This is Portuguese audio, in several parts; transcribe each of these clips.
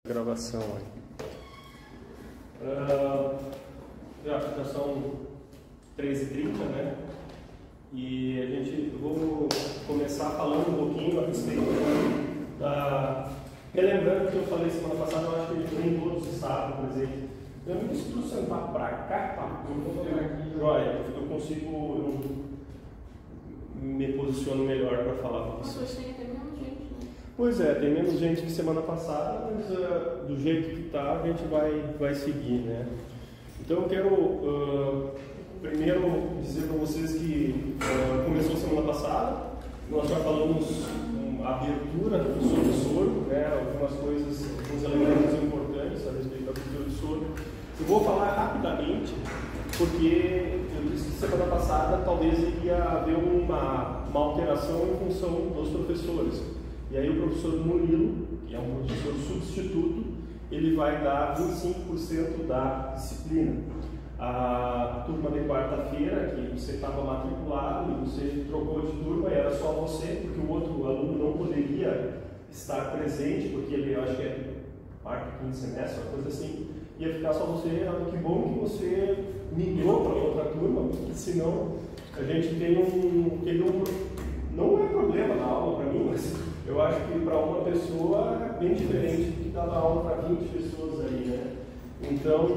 Gravação aí. Já são 13h30, né? E eu vou começar falando um pouquinho a respeito da. Relembrando que eu falei semana passada, eu acho que nem todos estavam presentes. Eu me se tu sentar pra cá, tá? Joia, eu consigo. Eu me posiciono melhor para falar com você. Hoje tem até menos gente, né? Pois é, tem menos gente que semana passada, mas do jeito que está, a gente vai seguir, né? Então eu quero primeiro dizer para vocês que começou semana passada, nós já falamos a abertura sobre o soro, né? Algumas coisas, alguns elementos importantes a respeito da abertura do soro. Eu vou falar rapidamente, porque eu disse que semana passada talvez iria haver uma alteração em função dos professores. E aí o professor Murilo, que é um professor substituto, ele vai dar 25% da disciplina. A turma de quarta-feira, que você estava matriculado e você trocou de turma, era só você, porque o outro aluno não poderia estar presente, porque ele, eu acho que é quarto, quinto semestre, uma coisa assim, ia ficar só você. Que bom que você migrou para outra turma, porque senão a gente não é problema na aula para mim, mas eu acho que para uma pessoa é bem diferente do que dar aula para 20 pessoas aí, né? Então,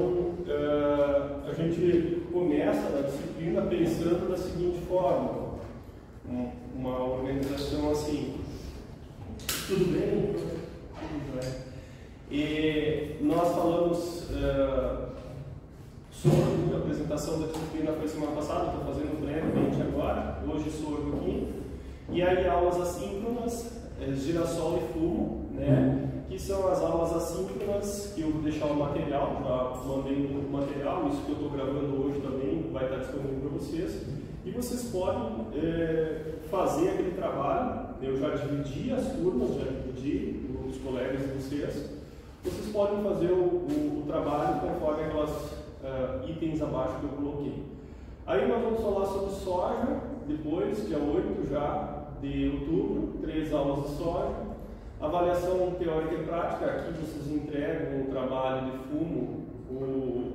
a gente começa na disciplina pensando da seguinte forma, uma organização assim, tudo bem? Tudo bem. E nós falamos sobre a apresentação da disciplina foi semana passada, estou fazendo brevemente agora, hoje sorvo aqui, e aí aulas assíncronas, girassol e fumo, né? Que são as aulas assíncronas, que eu vou deixar o material, já mandei um material, isso que eu estou gravando hoje também vai estar disponível para vocês, e vocês podem fazer aquele trabalho. Eu já dividi as turmas, já dividi os colegas de vocês podem fazer o trabalho conforme aquelas itens abaixo que eu coloquei. Aí nós vamos falar sobre soja, depois, dia 8 já de outubro, 3 aulas de soja, avaliação teórica e prática. Aqui vocês entregam o trabalho de fumo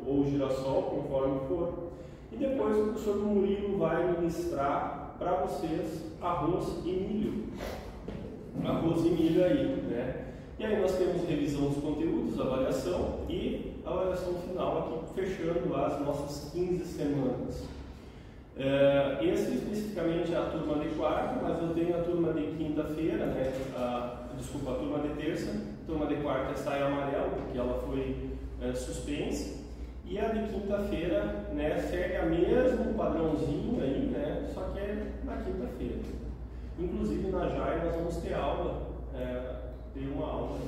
ou girassol, conforme for, e depois o professor Murilo vai ministrar para vocês arroz e milho. Arroz e milho aí, né? E aí nós temos revisão dos conteúdos, avaliação e avaliação final aqui, fechando as nossas 15 semanas. Esse especificamente é a turma de quarta, mas eu tenho a turma de quinta-feira, né? A turma de terça. A turma de quarta está em amarelo, porque ela foi suspensa. E a de quinta-feira, né, segue a mesmo padrãozinho aí, né? Só que é na quinta-feira. Inclusive na JAI nós vamos ter aula, ter uma aula.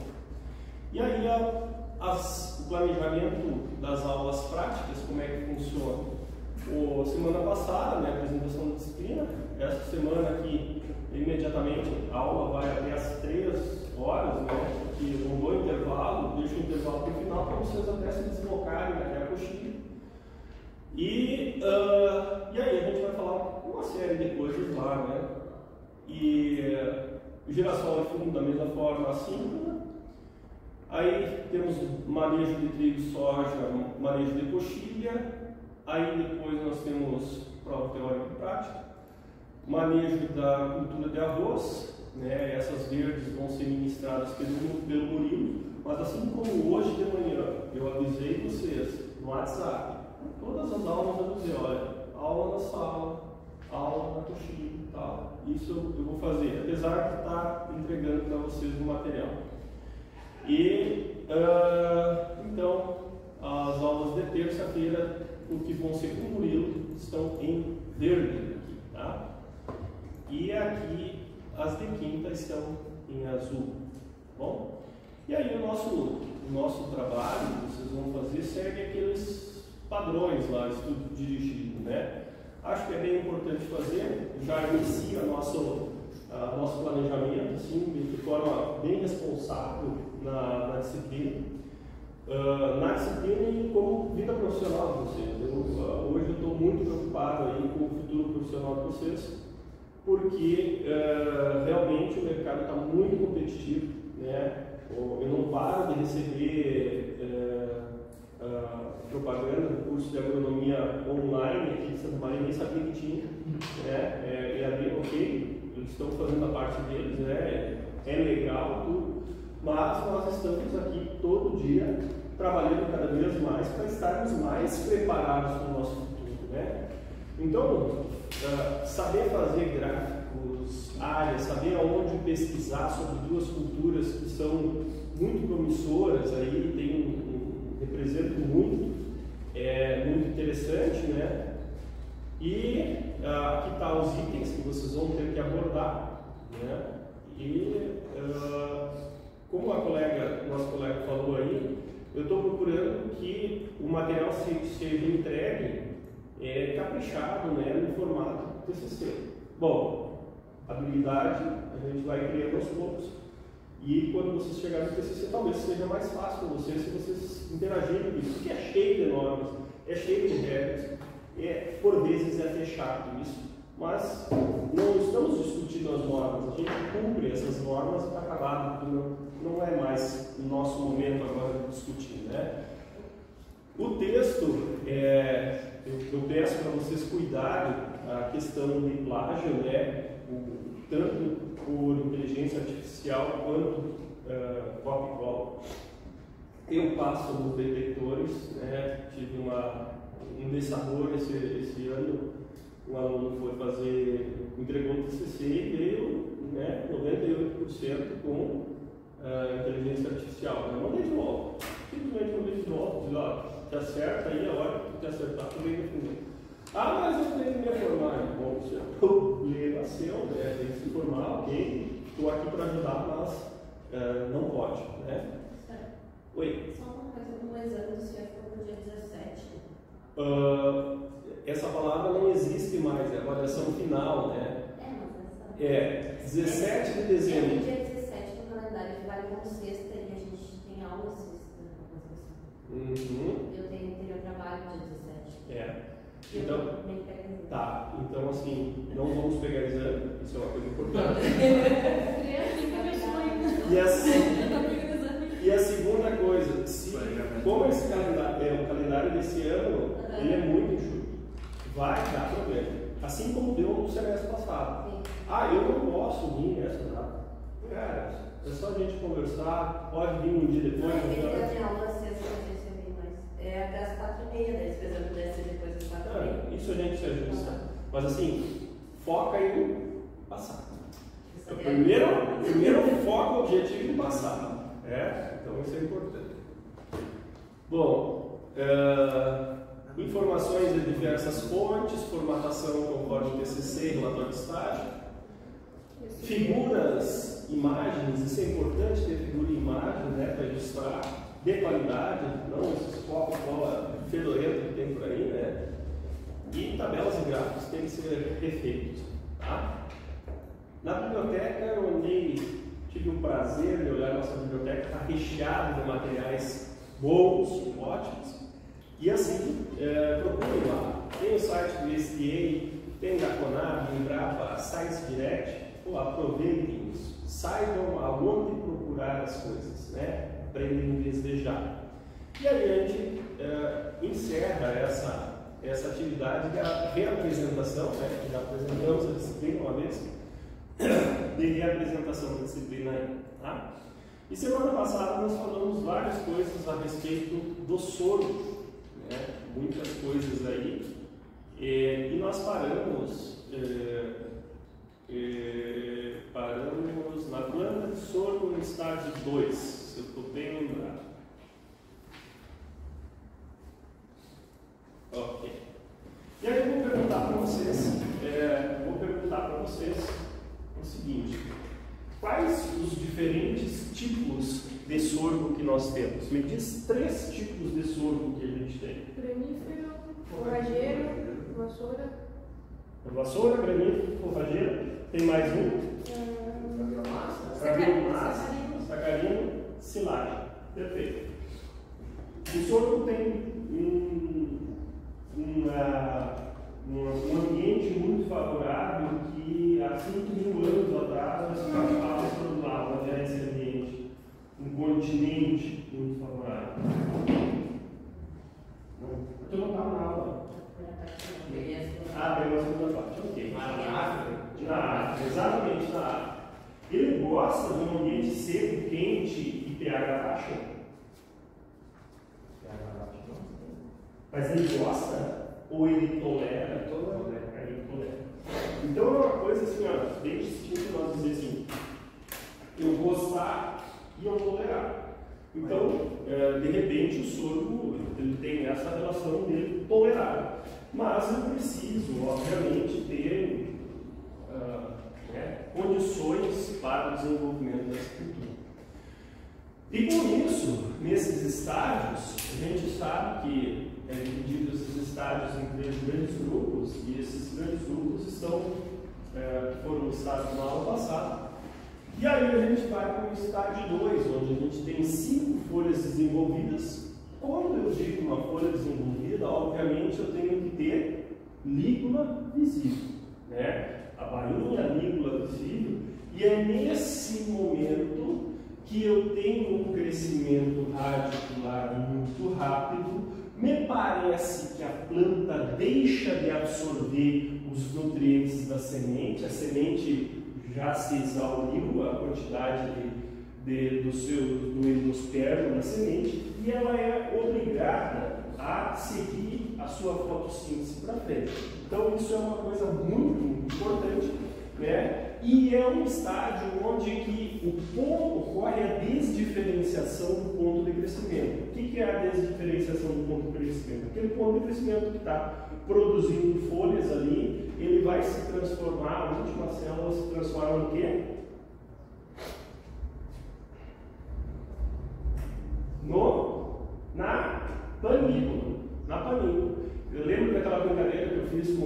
E aí o planejamento das aulas práticas, como é que funciona? Semana passada, né, apresentação da disciplina. Essa semana aqui, imediatamente, a aula vai até às 3 horas, né, que eu não dou intervalo, deixo o intervalo para o final, para vocês até se deslocarem até a coxilha. E aí a gente vai falar uma série de coisas lá, né? E o girassol e fumo da mesma forma assíncrona. Aí temos manejo de trigo e soja, manejo de coxilha. Aí depois nós temos prova teórica e prática, manejo da cultura de arroz, né? Essas verdes vão ser ministradas pelo Murilo, mas assim como hoje de manhã eu avisei vocês no WhatsApp, todas as aulas eu avisei, olha, aula na sala, aula na coxilha e tal. Isso eu vou fazer, apesar de estar entregando para vocês o material. E então as aulas de terça-feira, o que vão ser com o Murilo, estão em verde aqui, tá? E aqui as de quinta estão em azul, bom? E aí o nosso trabalho que vocês vão fazer segue aqueles padrões lá, estudo dirigido, né? Acho que é bem importante fazer, já inicia nosso planejamento, assim, de forma bem responsável na disciplina. Na disciplina e como vida profissional de vocês. Hoje eu estou muito preocupado aí com o futuro profissional de vocês, porque realmente o mercado está muito competitivo, né? Eu não paro de receber propaganda do curso de agronomia online aqui de Santa Maria, nem sabia que tinha, né? E ali, ok, eles estão fazendo a parte deles, né? É legal tudo, mas nós estamos aqui todo dia trabalhando cada vez mais para estarmos mais preparados para o nosso futuro, né? Então, saber fazer gráficos, áreas, saber aonde pesquisar sobre duas culturas que são muito promissoras, aí representam muito, é muito interessante, né? E aqui está os itens que vocês vão ter que abordar, né? E como nosso colega falou aí, eu estou procurando que o material seja entregue caprichado, né, no formato TCC. Bom, habilidade a gente vai criando aos poucos, e quando vocês chegarem no TCC talvez seja mais fácil para vocês se vocês interagirem com isso, porque é cheio de normas, é cheio de regras, por vezes é fechado isso, mas não estamos discutindo as normas, a gente cumpre essas normas e está acabado, não é mais o nosso momento agora de discutir, né? O texto, eu peço para vocês cuidarem a questão de plágio, né? Tanto por inteligência artificial quanto copy-cola. Eu passo nos detectores, né? Tive um dessabor esse ano, um aluno entregou um TCC e veio, né, 98% com inteligência artificial. Eu mandei de volta, simplesmente mandei de volta, disse, ó, te acerta aí, a hora que tu te acertar, tu vem defender. Mas eu tenho que me formar. Bom, isso é problema seu, né? Tem que se formar, ok, estou aqui para ajudar, mas não pode, né? Oi? Só uma coisa, no exame do CIEF foi no dia 17. Essa palavra não existe mais, é a avaliação final, né? Mas essa... 17 de dezembro. No dia 17 no calendário, vale como sexta e a gente tem aula sexta. Eu teria trabalho dia 17. Então, tá, então assim, não vamos pegar exame, isso é uma coisa importante. E a segunda coisa, como esse calendário, o calendário desse ano, ele é muito enxuto, vai dar problema, assim como deu no semestre passado. Eu não posso vir nessa data. Cara, é só a gente conversar, pode vir um dia depois. Tem que fazer aula sexta, até as 4h30, né? Se você pudesse depois das 4h30. Isso a gente se ajusta. Mas assim, foca em passar. O primeiro foco, objetivo em passar. Então isso é importante. Bom, informações de diversas fontes, formatação conforme TCC, relatório de estágio, figuras, imagens, isso é importante ter figura e imagem, né, para ilustrar, de qualidade, não esses cola fedorento que tem por aí, né? E tabelas e gráficos têm que ser refeitos, tá? Na biblioteca eu tive o prazer de olhar nossa biblioteca, está recheada de materiais bons, ótimos, e assim, procure lá. Tem o site do SDA, tem da Conab, Embrapa, Science Direct, aproveitem isso, saibam aonde procurar as coisas, né? Aprendem desde já. E aí a gente encerra essa atividade da reapresentação, né? Que já apresentamos a disciplina uma vez, de reapresentação da disciplina aí, tá? E semana passada nós falamos várias coisas a respeito do soro, né? Muitas coisas aí, e nós paramos na planta de soro no estágio 2, se eu estou bem lembrado. Ok. E aí eu vou perguntar para vocês, o seguinte: quais os diferentes tipos de sorgo que nós temos? Me diz 3 tipos de sorgo que a gente tem. Granífero, forrageiro, vassoura. Vassoura, granífero, forrageiro. Tem mais um? Sacarino, silagem. Perfeito. O sorgo tem um ambiente muito favorável que há 5.000 anos atrás nós estávamos produzindo esse ambiente. Um Mas ele gosta ou ele tolera? Ele tolera. Então é uma coisa assim, ó, bem distinta nós dizer assim, eu gostar e eu tolerar. Então, de repente, o sorgo ele tem essa relação dele tolerar. Mas eu preciso, obviamente, ter condições para o desenvolvimento dessa cultura. E por isso, nesses estágios, a gente sabe que é dividido esses estágios em 3 grandes grupos, e esses grandes grupos foram listados na aula passada. E aí a gente vai para o estágio 2, onde a gente tem 5 folhas desenvolvidas. Quando eu digo uma folha desenvolvida, obviamente eu tenho que ter lígula visível, né? A bainha, a lígula visível, e é nesse momento que eu tenho um crescimento radicular muito rápido. Me parece que a planta deixa de absorver os nutrientes da semente, a semente já se exauriu a quantidade do endospermo da semente, e ela é obrigada a seguir a sua fotossíntese para frente. Então isso é uma coisa muito importante, né? E é um estágio onde que ocorre a desdiferenciação do ponto de crescimento. O que é a desdiferenciação do ponto de crescimento? Aquele ponto de crescimento que está produzindo folhas ali, ele vai se transformar, as últimas células se transformam em quê? Na panícula. Na panícula. Eu lembro daquela brincadeira que eu fiz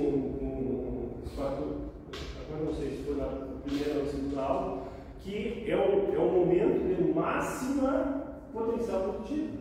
agora não sei se foi na primeira ou segunda aula, que é o momento de máxima potencial produtivo.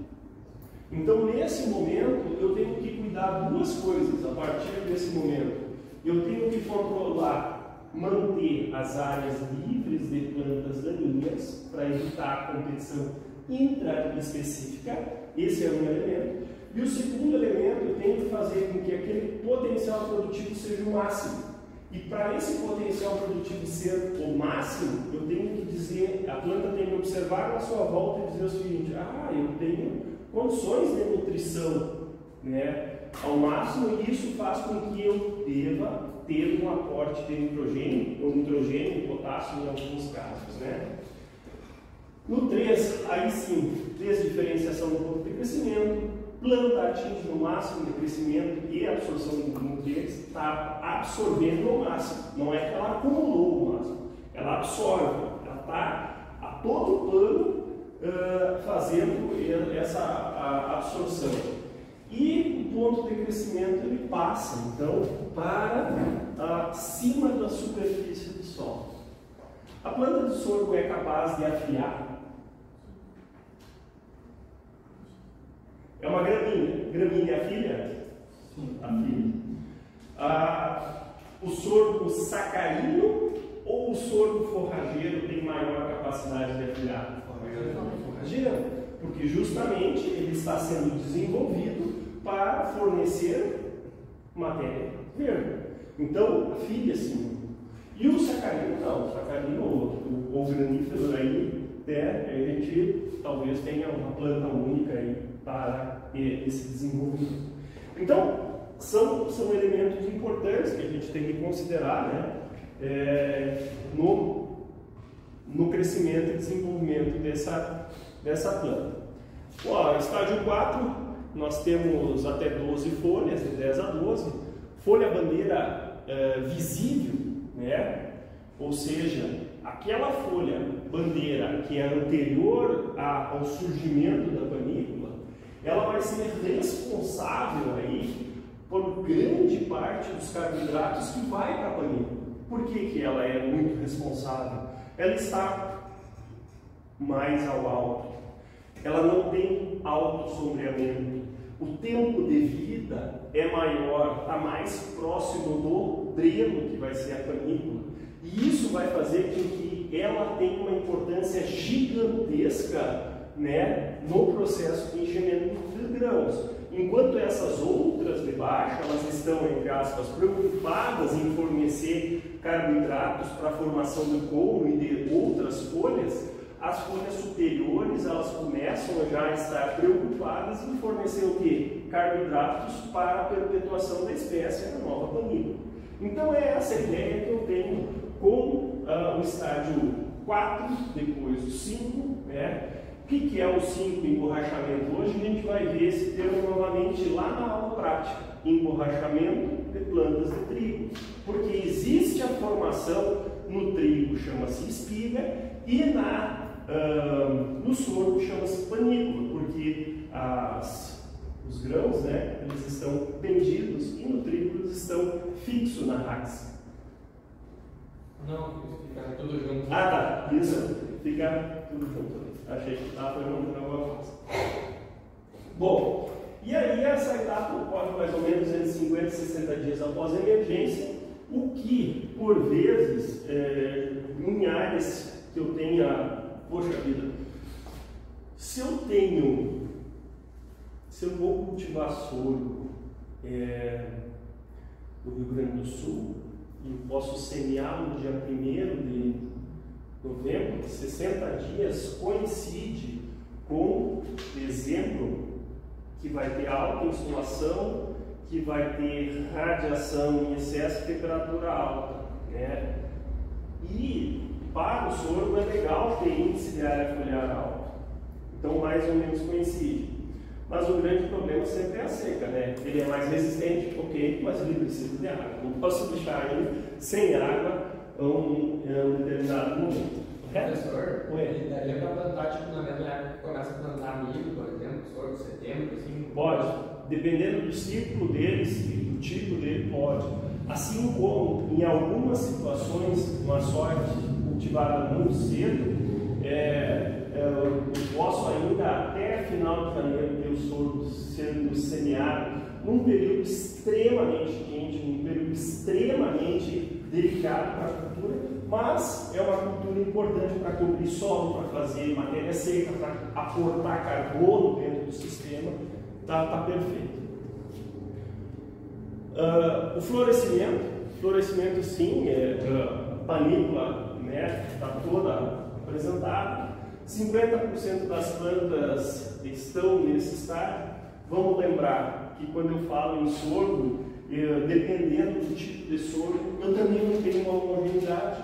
Então, nesse momento, eu tenho que cuidar 2 coisas a partir desse momento. Eu tenho que controlar, manter as áreas livres de plantas daninhas para evitar a competição intraespecífica. Esse é um elemento. E o segundo elemento, eu tenho que fazer com que aquele potencial produtivo seja o máximo. E para esse potencial produtivo ser o máximo, eu tenho que dizer, a planta tem que observar na sua volta e dizer o seguinte: eu tenho condições de nutrição, né, ao máximo, e isso faz com que eu deva ter um aporte de nitrogênio e potássio em alguns casos, né? No 3, aí sim, desdiferenciação do ponto de crescimento. Planta atinge o máximo de crescimento e absorção de nutrientes, está absorvendo o máximo. Não é que ela acumulou o máximo, ela absorve, ela está a todo plano fazendo essa absorção. E o ponto de crescimento ele passa, então, para cima da superfície do solo. A planta de sorgo é capaz de afiar. É uma gramínea. Gramínea é a filha? Sim. A filha. O sorgo sacarino ou o sorgo forrageiro tem maior capacidade de afiar? Forrageiro. Porque justamente ele está sendo desenvolvido para fornecer matéria verde. Então, a filha sim. E o sacarino não. O sacarino ou granífero aí, a gente talvez tenha uma planta única aí para esse desenvolvimento. Então, são elementos importantes que a gente tem que considerar, né, no crescimento e desenvolvimento dessa planta. Estágio 4, nós temos até 12 folhas, de 10 a 12. Folha bandeira visível, né? Ou seja, aquela folha bandeira que é anterior ao surgimento da panícula, ela vai ser responsável aí por grande parte dos carboidratos que vai para a panícula. Por que ela é muito responsável? Ela está mais ao alto, ela não tem alto sombreamento, o tempo de vida é maior, está mais próximo do dreno que vai ser a panícula, e isso vai fazer com que ela tenha uma importância gigantesca, né, no processo de enchimento de grãos. Enquanto essas outras de baixo, elas estão, entre aspas, preocupadas em fornecer carboidratos para a formação do couro e de outras folhas, as folhas superiores elas começam já a estar preocupadas em fornecer o quê? Carboidratos para a perpetuação da espécie na nova panícula. Então é essa a ideia que eu tenho com o estágio 4, depois o 5, né? O que é o 5 emborrachamento? Hoje a gente vai ver esse termo novamente lá na aula prática, emborrachamento de plantas de trigo, porque existe a formação no trigo, chama-se espiga, e no sorgo chama-se panícula, porque os grãos, né, eles estão pendidos e no trigo eles estão fixos na raiz. Não, fica tudo junto. Ah, tá, isso, fica tudo junto. Achei que estava perguntando alguma coisa. Bom, e aí essa etapa ocorre mais ou menos entre 50 e 60 dias após a emergência, o que, por vezes, em áreas que eu tenha, poxa vida, se eu vou cultivar sorgo no Rio Grande do Sul, e posso semear no dia 1º de novembro, 60 dias coincide com dezembro, que vai ter alta insolação, que vai ter radiação em excesso e temperatura alta, né? E para o sorgo é legal ter índice de área foliar alto, então mais ou menos coincide. Mas o grande problema sempre é a seca, né? Ele é mais resistente, ok, mas ele precisa de água. Não posso deixar ele sem água em um determinado momento. Professor, ele daria para plantar tipo, na mesma época que começa a plantar milho, por exemplo, sorgo, setembro, assim? Pode. Dependendo do ciclo deles e do tipo dele, pode. Assim como, em algumas situações, uma soja cultivada muito cedo, eu posso ainda até final de janeiro ter o sorgo sendo semeado num período extremamente quente, num período extremamente delicado para a cultura, mas é uma cultura importante para cobrir solo, para fazer matéria seca, para aportar carbono dentro do sistema, tá perfeito. O florescimento sim, panícula, né, está toda apresentada. 50% das plantas estão nesse estágio. Vamos lembrar que quando eu falo em sorgo, dependendo do tipo de sorgo, eu também não tenho uma homogeneidade.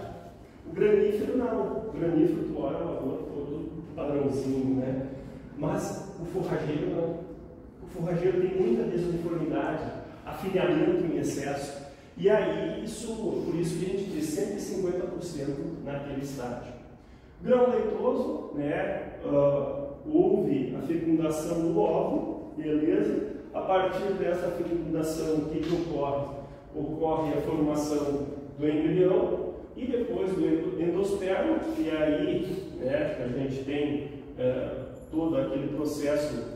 O granífero não. O granífero, tu olha o valor todo padrãozinho, né? Mas o forrageiro não. O forrageiro tem muita desuniformidade, afilhamento em excesso. E aí, por isso que a gente diz 150% naquele estágio. Grão leitoso, né? Houve a fecundação do óvulo, beleza? A partir dessa fecundação, o que ocorre? Ocorre a formação do embrião e depois do endosperma, e aí, né, a gente tem todo aquele processo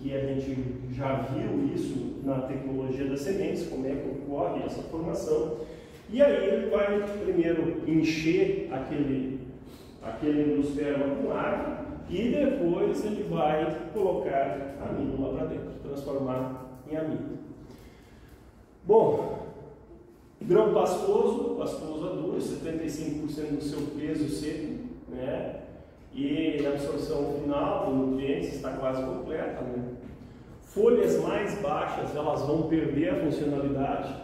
que a gente já viu isso na tecnologia das sementes, como é que ocorre essa formação. E aí ele vai primeiro encher aquele endosperma com água e depois ele vai colocar a amígdala para dentro, transformar em amígdala. Bom, grão pastoso aduro, 75% do seu peso seco, né? E a absorção final de nutrientes está quase completa, né? Folhas mais baixas, elas vão perder a funcionalidade.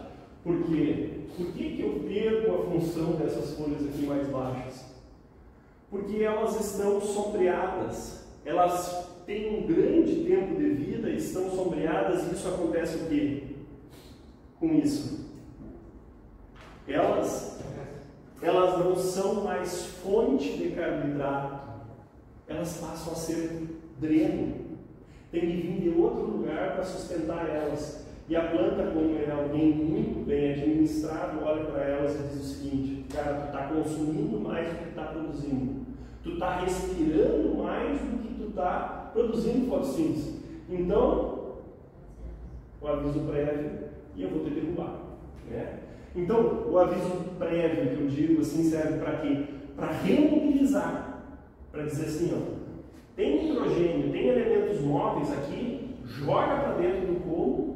Por quê? Por que eu perco a função dessas folhas aqui mais baixas? Porque elas estão sombreadas, elas têm um grande tempo de vida e estão sombreadas, e isso acontece o quê? Com isso? Elas não são mais fonte de carboidrato, elas passam a ser dreno, tem que vir de outro lugar para sustentar elas. E a planta, como é alguém muito bem administrado, olha para elas e diz o seguinte: cara, tu está consumindo mais do que está produzindo, tu está respirando mais do que tu está produzindo fotossíntese. Então, o aviso prévio, e eu vou te derrubar, né? Então, o aviso prévio que eu digo assim serve para quê? Para remobilizar, para dizer assim, ó, tem nitrogênio, tem elementos móveis aqui, joga para dentro do colo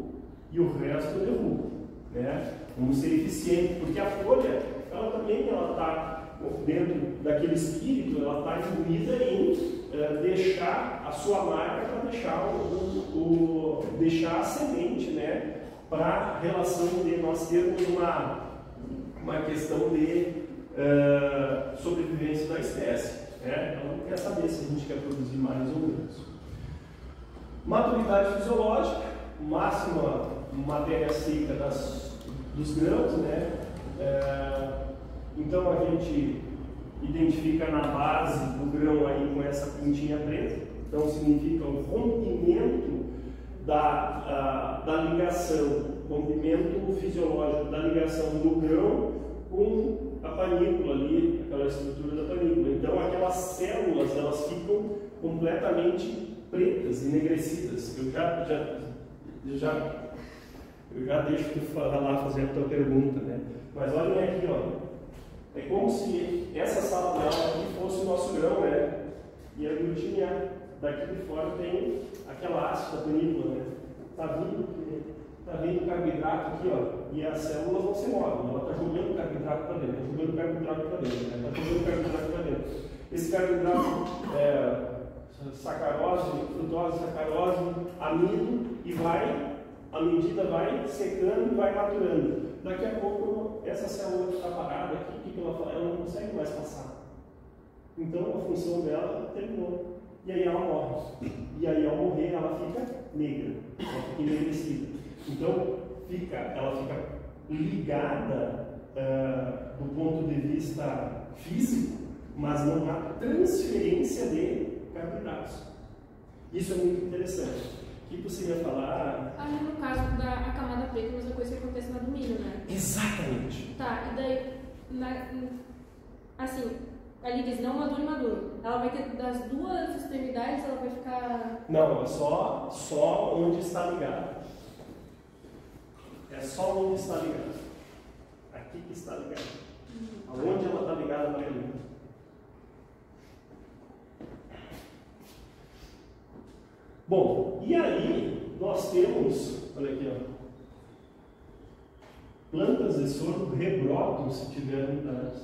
e o resto eu derrubo, né? Vamos ser eficientes, porque a folha, ela também está dentro daquele espírito, ela está imbuída em deixar a sua marca, para deixar a semente, né, para a relação de nós termos uma questão de sobrevivência da espécie. Né? Então, quer saber se a gente quer produzir mais ou menos. Maturidade fisiológica, máxima matéria seca dos grãos, né? Então a gente identifica na base do grão aí com essa pintinha preta, então significa o rompimento da ligação, rompimento fisiológico da ligação do grão com a panícula ali, aquela estrutura da panícula. Então aquelas células, elas ficam completamente pretas, enegrecidas. Eu já deixo tu falar, fazer a tua pergunta, né? Mas olhem aqui, ó. É como se essa sala de aula aqui fosse o nosso grão, né? E a glutinha daqui de fora tem aquela haste da panícula, né? Tá vindo carboidrato aqui, ó. E as células não se movem. Ela está jogando carboidrato para dentro, jogando carboidrato para dentro, né? Está jogando carboidrato para dentro. Esse carboidrato sacarose, frutose, sacarose, amido, e a medida vai secando e vai maturando. Daqui a pouco, essa célula que está parada aqui, o que ela faz? Ela não consegue mais passar. Então, a função dela terminou. E aí ela morre. E aí, ao morrer, ela fica negra, ela fica envelhecida. Então, ela fica ligada do ponto de vista físico, mas não há transferência de carboidratos. Isso é muito interessante. O que você ia falar? Ali no caso da camada preta, mas é coisa que acontece na do milho, né? Exatamente. Tá, e daí, assim, ali diz não maduro e maduro. Ela vai ter das duas extremidades, ela vai ficar... Não, é só onde está ligado. É só onde está ligado. Aqui que está ligado. Aonde ela está ligada para ele. Bom, e aí nós temos, olha aqui, ó, plantas de sorgo rebrotam se tiver umidade.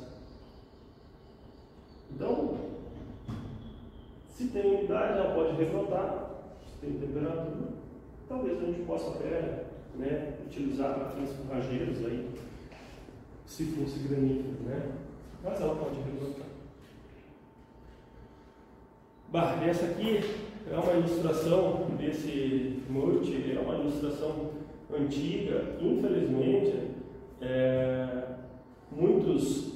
Então, se tem umidade, ela pode rebrotar, se tem temperatura, talvez a gente possa até, né, utilizar para fins forrageiros aí, se fosse granífero, né? Mas ela pode rebrotar. Bah, essa aqui é uma ilustração desse multi, é uma ilustração antiga, infelizmente, muitos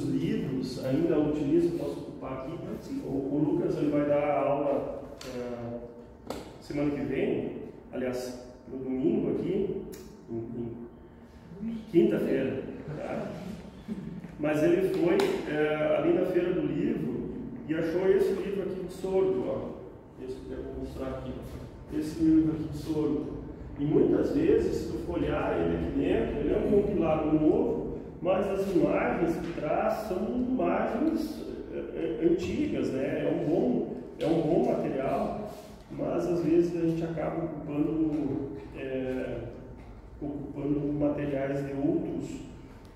livros ainda utilizam, posso ocupar aqui, o Lucas ele vai dar aula semana que vem, aliás, no domingo aqui, quinta-feira, tá? Mas ele foi ali na feira do livro e achou esse livro aqui de sorgo, ó. Esse que eu vou mostrar aqui, ó. Esse livro aqui de sorgo. E muitas vezes, se tu folhear ele aqui dentro, ele é um compilado novo, mas as imagens que traz são imagens antigas, né? É um bom material, mas às vezes a gente acaba ocupando materiais de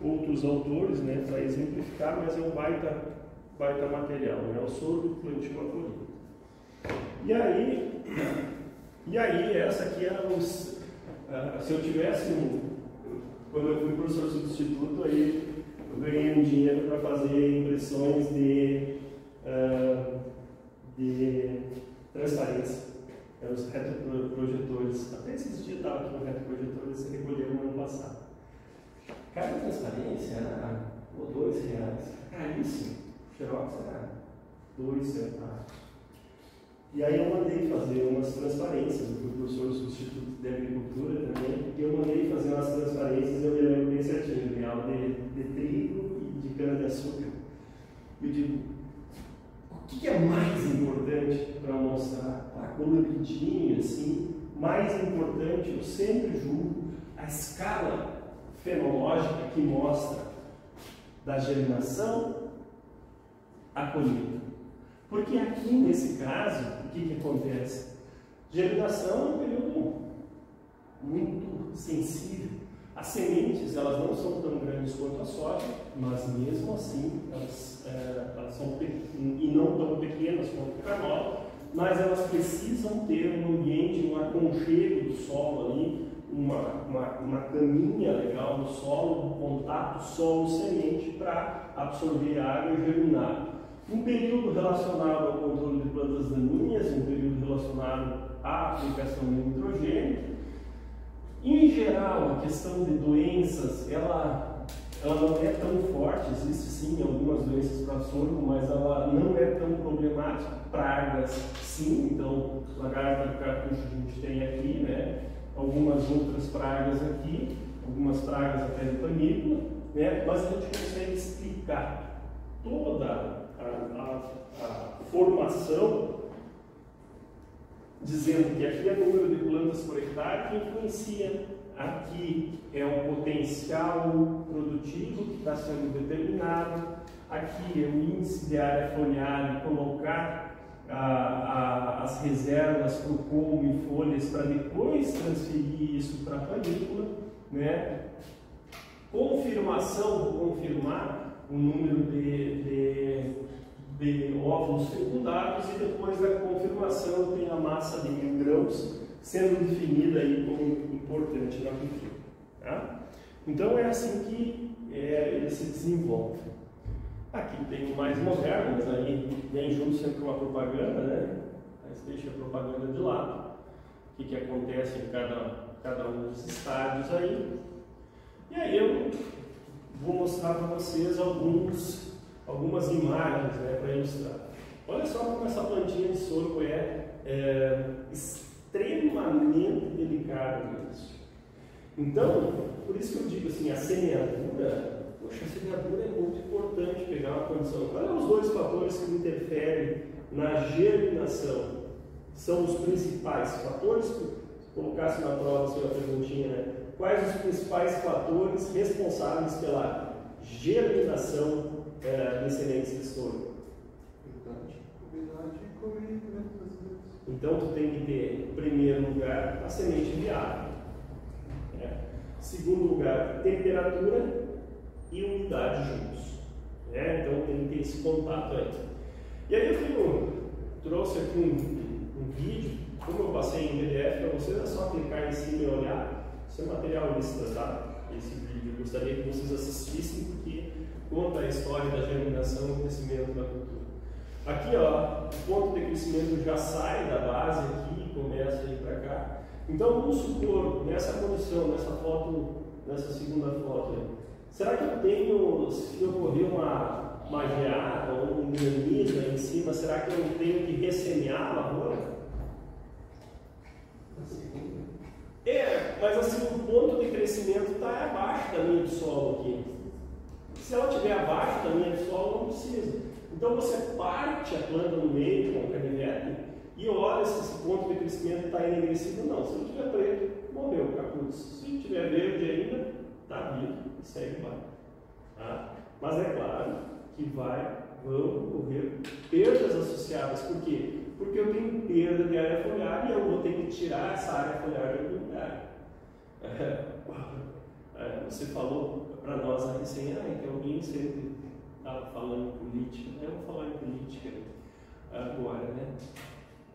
outros autores, né, para exemplificar, mas é um baita material, né? O sorgo plantio acolhido. E aí essa aqui era se eu tivesse quando eu fui professor substituto, aí eu ganhei um dinheiro para fazer impressões de transparência. Os retroprojetores. Até esses dias estava aqui no retroprojetor, eles recolheram no ano passado. Cada transparência era R$2. Caríssimo. Xerox era 2 centavos. E aí eu mandei fazer umas transparências. Eu fui professor substituto de agricultura também. E eu mandei fazer umas transparências, eu me lembro bem certinho. Eu ganhava de trigo e de cana-de-açúcar. Eu digo, o que é mais importante para mostrar? Tá coloridinho assim. Mais importante, eu sempre julgo a escala fenológica que mostra da germinação à colheita. Porque aqui nesse caso, o que acontece? Germinação é um período muito sensível. As sementes, elas não são tão grandes quanto a soja, mas mesmo assim, elas são e não tão pequenas quanto a canola, mas elas precisam ter um ambiente, um aconchego do solo ali, uma caminha legal no solo, um contato solo-semente para absorver a água e germinar. Um período relacionado ao controle de plantas daninhas, um período relacionado à aplicação de nitrogênio. Em geral, a questão de doenças, ela não é tão forte, existe sim algumas doenças para sorgo, mas ela não é tão problemática. Pragas, sim, então, lagarta do cartucho a gente tem aqui, né? Algumas outras pragas aqui, algumas pragas até de panícula, né? Mas a gente consegue explicar toda a formação, dizendo que aqui é o número de plantas por hectare que influencia, aqui é o potencial produtivo que está sendo determinado, aqui é o índice de área foliar, colocar as reservas para o colmo e folhas para depois transferir isso para a panícula, né? Confirmação, confirmar o número de óvulos fecundados e depois da confirmação tem a massa de 1000 grãos sendo definida aí como importante na cultura. Tá? Então é assim que ele se desenvolve. Aqui tem o mais moderno, mas aí vem junto sempre uma propaganda, né? Mas deixa a propaganda de lado. O que acontece em cada um dos estádios aí. E aí eu vou mostrar para vocês algumas imagens, né, para ilustrar. Olha só como essa plantinha de sorgo é extremamente delicada nisso. Então, por isso que eu digo assim, a semeadura, poxa, a semeadura é muito importante pegar uma condição. Quais os dois fatores que interferem na germinação? São os principais fatores, se colocasse na prova assim, uma perguntinha, né? Quais os principais fatores responsáveis pela germinação de sementes de sorgo? Então, tu tem que ter, em primeiro lugar, a semente viável. Segundo lugar, temperatura e umidade juntos. Então, tem que ter esse contato aí. E aí eu trouxe aqui um vídeo, como eu passei em PDF para vocês, é só clicar em cima e olhar. Isso é material extra, tá? Esse vídeo, eu gostaria que vocês assistissem, porque conta a história da germinação e crescimento da cultura. Aqui, ó, o ponto de crescimento já sai da base aqui e começa a ir para cá. Então, vamos supor, nessa condição, nessa foto, nessa segunda foto aí, será que eu tenho, se ocorrer uma geada ou um granizo aí em cima, será que eu tenho que ressemear a lavoura? Mas assim, o ponto de crescimento está abaixo da linha do solo aqui. Se ela estiver abaixo da linha do solo, não precisa. Então você parte a planta no meio com o canivete e olha se esse ponto de crescimento está enegrecido ou não. Se não estiver preto, morreu o capuz. Se estiver verde ainda, está vivo e segue lá. Tá? Mas é claro que vão ocorrer perdas associadas. Por quê? Porque eu tenho perda de área foliar e eu vou ter que tirar essa área foliar de algum lugar. Você falou para nós a recém, que alguém sempre estava falando em política. Eu vou falar em política agora, né?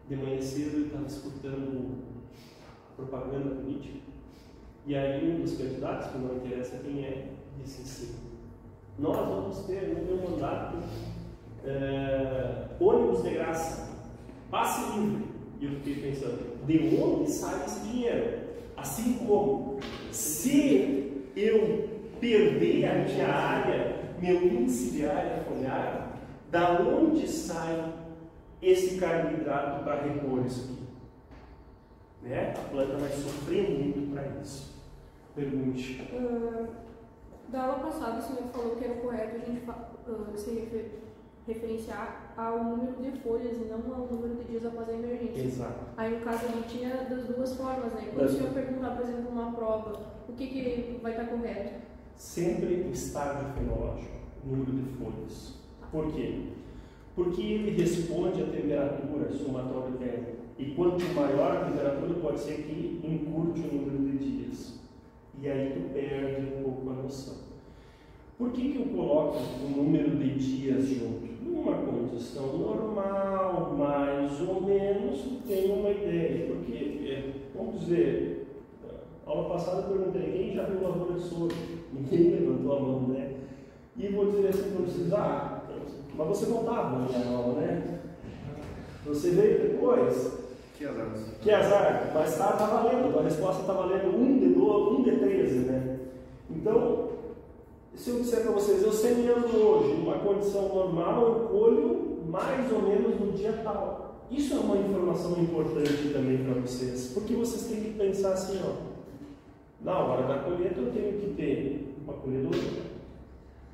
De manhã cedo eu estava escutando propaganda política e aí um dos candidatos, que não interessa quem é, disse assim: nós vamos ter no meu mandato ônibus de graça, passe livre. E eu fiquei pensando, de onde sai esse dinheiro? Assim como, se eu perder a minha área, meu índice de área foliar, da onde sai esse carboidrato para repor isso aqui? A planta vai sofrer muito para isso. Pergunte. Da aula passada, o senhor falou que era correto a gente se referenciar ao número de folhas e não ao número de dias após a emergência. Exato. Aí, no caso, a gente tinha das duas formas, né? Quando o senhor perguntar, por exemplo, numa prova, o que vai estar correto? Sempre o estágio fenológico, número de folhas. Por quê? Porque ele responde à temperatura somatória térmica. E quanto maior a temperatura, pode ser que encurte o número de dias. E aí tu perde um pouco a noção. Por que eu coloco o número de dias junto? Numa condição normal, mais ou menos, tu tem uma ideia. Porque, vamos dizer, aula passada eu perguntei, quem já viu lavoura de soro? Ninguém levantou a mão, né? E vou dizer assim para vocês, mas você não estava na aula, né? Você veio depois. Que azar, mas está valendo, a resposta está valendo 1 de 13, né? Então, se eu disser para vocês, eu semeando hoje, numa condição normal, eu colho mais ou menos no dia tal. Isso é uma informação importante também para vocês, porque vocês têm que pensar assim, ó, na hora da colheita eu tenho que ter uma colhedora,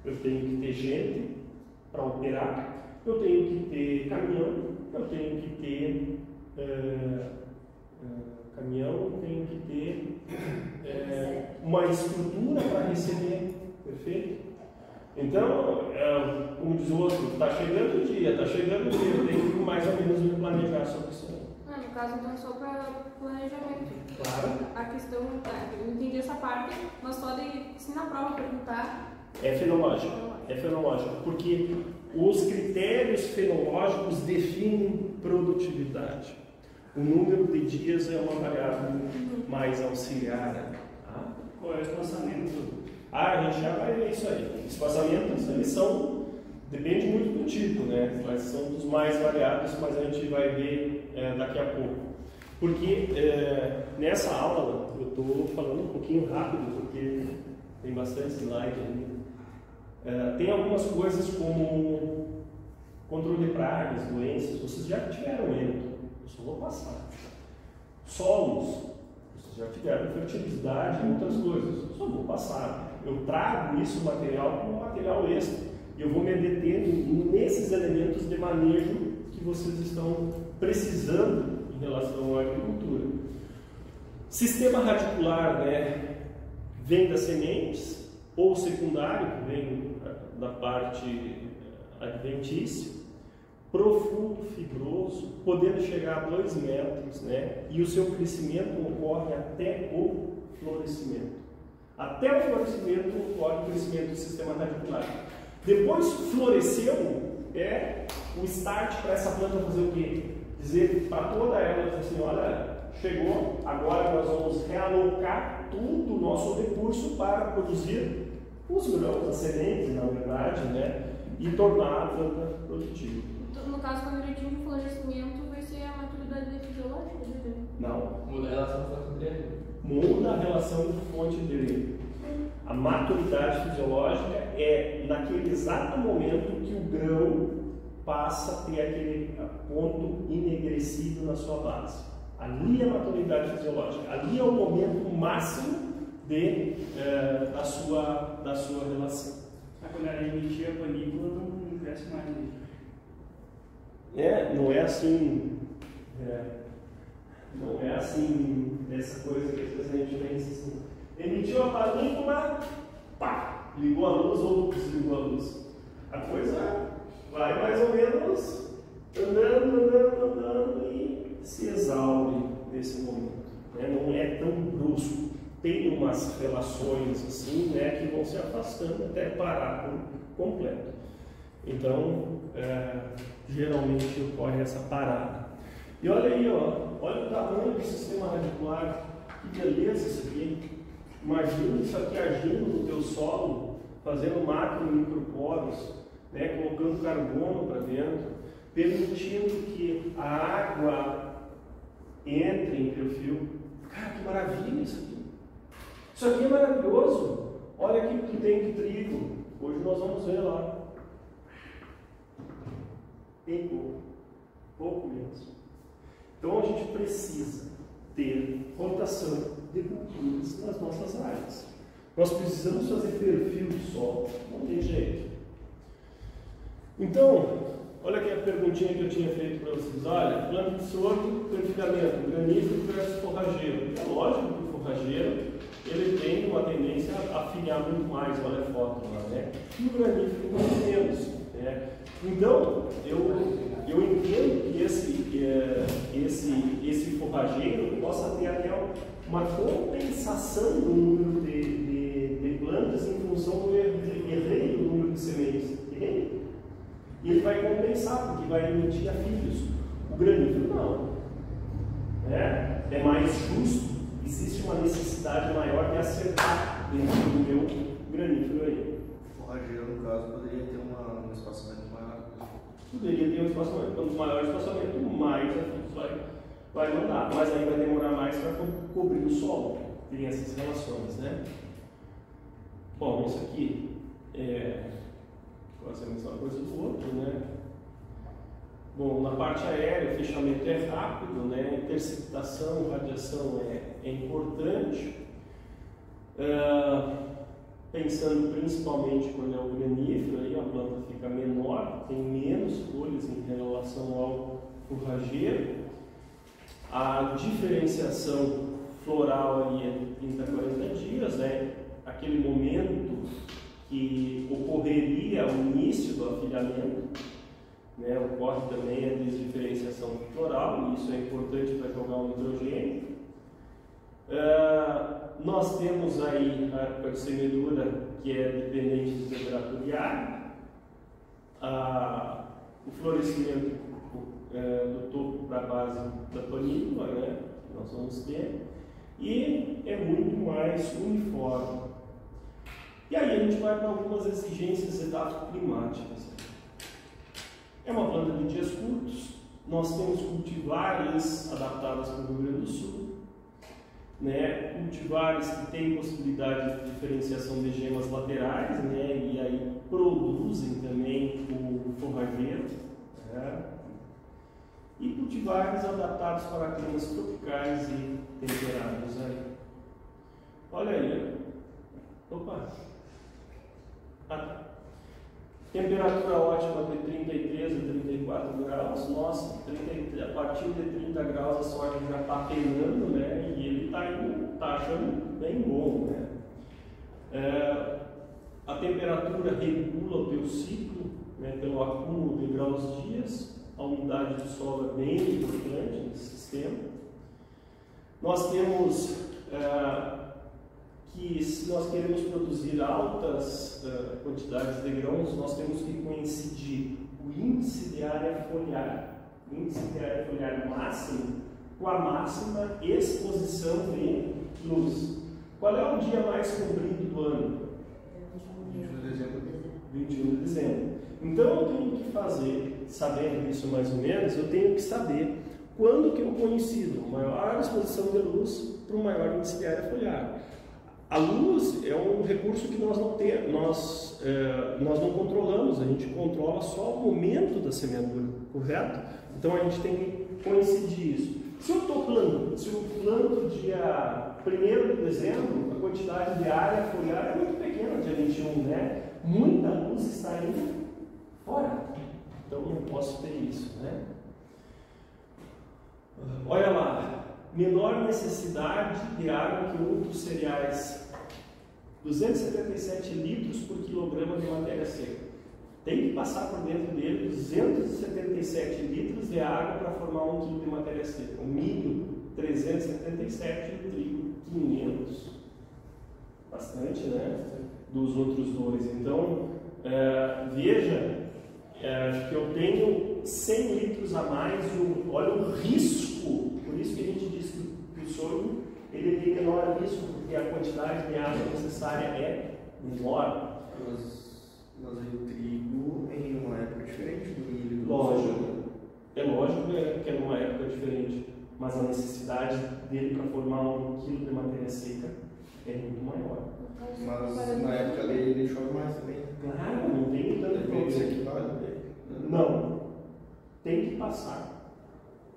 eu tenho que ter gente para operar, eu tenho que ter caminhão, eu tenho que ter tenho que ter uma estrutura para receber, perfeito? Então, como diz o outro, está chegando o dia, eu tenho que mais ou menos me planejar sobre isso. No caso, então, só para planejamento. Claro. A questão, eu entendi essa parte, mas só de, se na prova perguntar... É fenológico, porque os critérios fenológicos definem produtividade. O número de dias é uma variável mais auxiliar. Qual é o espaçamento? A gente já vai ver isso aí. Espaçamentos, eles depende muito do tipo, né? Mas são dos mais variados, mas a gente vai ver daqui a pouco. Porque nessa aula, eu estou falando um pouquinho rápido, porque tem bastante slide ainda. Tem algumas coisas como controle de pragas, doenças, vocês já tiveram êxito. Eu só vou passar. Solos, vocês já tiveram fertilidade e outras coisas. Eu só vou passar. Eu trago isso material como material extra. E eu vou me detendo nesses elementos de manejo que vocês estão precisando em relação à agricultura. Sistema radicular, né, vem das sementes, ou secundário, que vem da parte adventícia. Profundo, fibroso, podendo chegar a 2 metros, né? E o seu crescimento ocorre até o florescimento. Até o florescimento ocorre o crescimento do sistema radicular. Depois floresceu, o start para essa planta fazer o quê? Dizer para toda ela assim, olha, chegou, agora nós vamos realocar todo o nosso recurso para produzir os grãos, as sementes, na verdade, né? E tornar a planta produtiva. No caso, quando ele atinge o florescimento, vai ser a maturidade fisiológica dele? Não. Muda a relação com a fonte dele. Muda a relação com fonte dele. A maturidade fisiológica é naquele exato momento que o grão passa a ter aquele ponto enegrecido na sua base. Ali é a maturidade fisiológica. Ali é o momento máximo da sua relação. Quando ela emitir a panícula, não cresce mais. Não é assim. Não é assim, essa coisa que às vezes a gente pensa assim. Emitiu a panícula, pá, ligou a luz ou desligou a luz. A coisa vai mais ou menos andando e se exaure nesse momento. Não é tão brusco. Tem umas relações assim, né, que vão se afastando até parar por completo. Então, geralmente ocorre essa parada. E olha aí, olha o tamanho do sistema radicular, que beleza isso aqui. Imagina isso aqui agindo no teu solo, fazendo macro e microporos, né, colocando carbono para dentro, permitindo que a água entre entre o fio. Cara, que maravilha isso aqui. Isso aqui é maravilhoso. Olha aqui o que tem de trigo. Hoje nós vamos ver lá. Tem pouco menos. Então a gente precisa ter rotação de culturas nas nossas áreas. Nós precisamos fazer perfil de solo, não tem jeito. Então, olha aqui a perguntinha que eu tinha feito para vocês. Olha, planta de sorgo, perfilhamento, granífero versus forrageiro. É lógico que o forrageiro ele tem uma tendência a afinar muito mais, olha a foto lá, né? E o granífero muito menos, né? Então, eu entendo que esse forrageiro possa ter até uma compensação do número de plantas em função do errei do número de sementes. E ele vai compensar, porque vai emitir a filhos. O granífero não. É mais justo, existe uma necessidade maior de acertar dentro do meu granífero aí. O forrageiro, no caso, poderia ter um espaçamento maior. Poderia ter um espaçamento. Quanto maior o espaçamento, mais a filhos vai mandar. Mas aí vai demorar mais para cobrir o solo. Tem essas relações, né? Bom, isso aqui é quase a mesma coisa do outro, né? Bom, na parte aérea, o fechamento é rápido, né? Interceptação, radiação é importante. Pensando principalmente quando é o granífero, aí a planta fica menor, tem menos folhas em relação ao forrageiro. A diferenciação floral aí é de 30 a 40 dias, né? Aquele momento que ocorreria o início do afilhamento. Né, ocorre também a desdiferenciação floral, e isso é importante para jogar o nitrogênio. Nós temos aí a época de semedura, que é dependente de temperatura e ar. O florescimento do topo para a base da panícula, né, que nós vamos ter, e é muito mais uniforme. E aí a gente vai para algumas exigências edafoclimáticas. É uma planta de dias curtos, nós temos cultivares adaptadas para o Rio Grande do Sul, né? Cultivares que têm possibilidade de diferenciação de gemas laterais, né? E aí produzem também o forrageiro, né? E cultivares adaptados para climas tropicais e temperados. Aí. Olha aí, opa! Temperatura ótima de 33 a 34 graus. Nossa, a partir de 30 graus a soja já está penando, né? E ele está achando bem bom, né? A temperatura regula o teu ciclo, né, pelo acúmulo de graus dias. A umidade do solo é bem importante nesse sistema. Nós temos que, se nós queremos produzir altas quantidades de grãos, nós temos que coincidir o índice de área foliar, máximo, com a máxima exposição de luz. Qual é o dia mais comprido do ano? 21 de dezembro. 21 de dezembro. Então eu tenho que fazer, sabendo isso mais ou menos, eu tenho que saber quando que eu coincido maior exposição de luz para o maior índice de área foliar. A luz é um recurso que nós não controlamos, a gente controla só o momento da semeadura, correto? Então a gente tem que coincidir isso. Se eu planto dia 1º de dezembro, a quantidade de área foliar é muito pequena, dia 21, né? Muita luz está indo fora, então não posso ter isso, né? Olha lá. Menor necessidade de água que outros cereais, 277 litros por quilograma de matéria seca. Tem que passar por dentro dele 277 litros de água para formar 1 quilo de matéria seca. O milho, 377 e o trigo, 500. Bastante, né? Dos outros dois. Então, veja que eu tenho 100 litros a mais, olha o risco. Por isso que a gente diz que o sorgo ele tem menor risco, porque a quantidade de água necessária é menor. Mas aí o trigo em uma época diferente do milho. Lógico. É lógico que é numa época diferente, mas a necessidade dele para formar 1 quilo de matéria seca é muito maior. Mas na época ele chove mais também. Claro, não tem tanto problema. Não. Tem que passar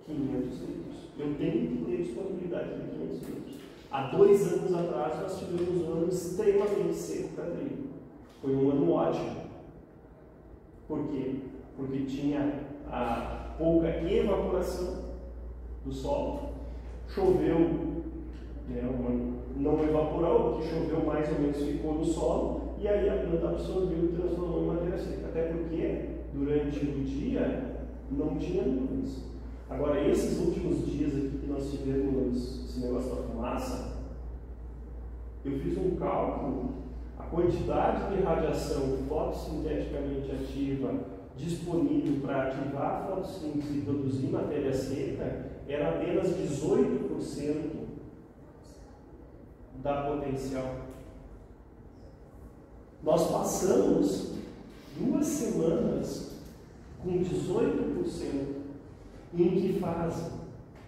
500 litros. Eu tenho que ter disponibilidade de 500 litros. Há 2 anos atrás nós tivemos um ano extremamente seco para trigo. Foi um ano ótimo. Por quê? Porque tinha a pouca evaporação do solo, choveu, né, não evaporou, porque choveu mais ou menos, ficou no solo, e aí a planta absorveu e transformou em matéria seca. Até porque durante o dia, não tinha nuvens. Agora, esses últimos dias aqui que nós tivemos esse negócio da fumaça, eu fiz um cálculo, a quantidade de radiação fotossinteticamente ativa disponível para ativar a fotossíntese e produzir matéria seca era apenas 18% da potencial. Nós passamos 2 semanas com 18%. Em que fase?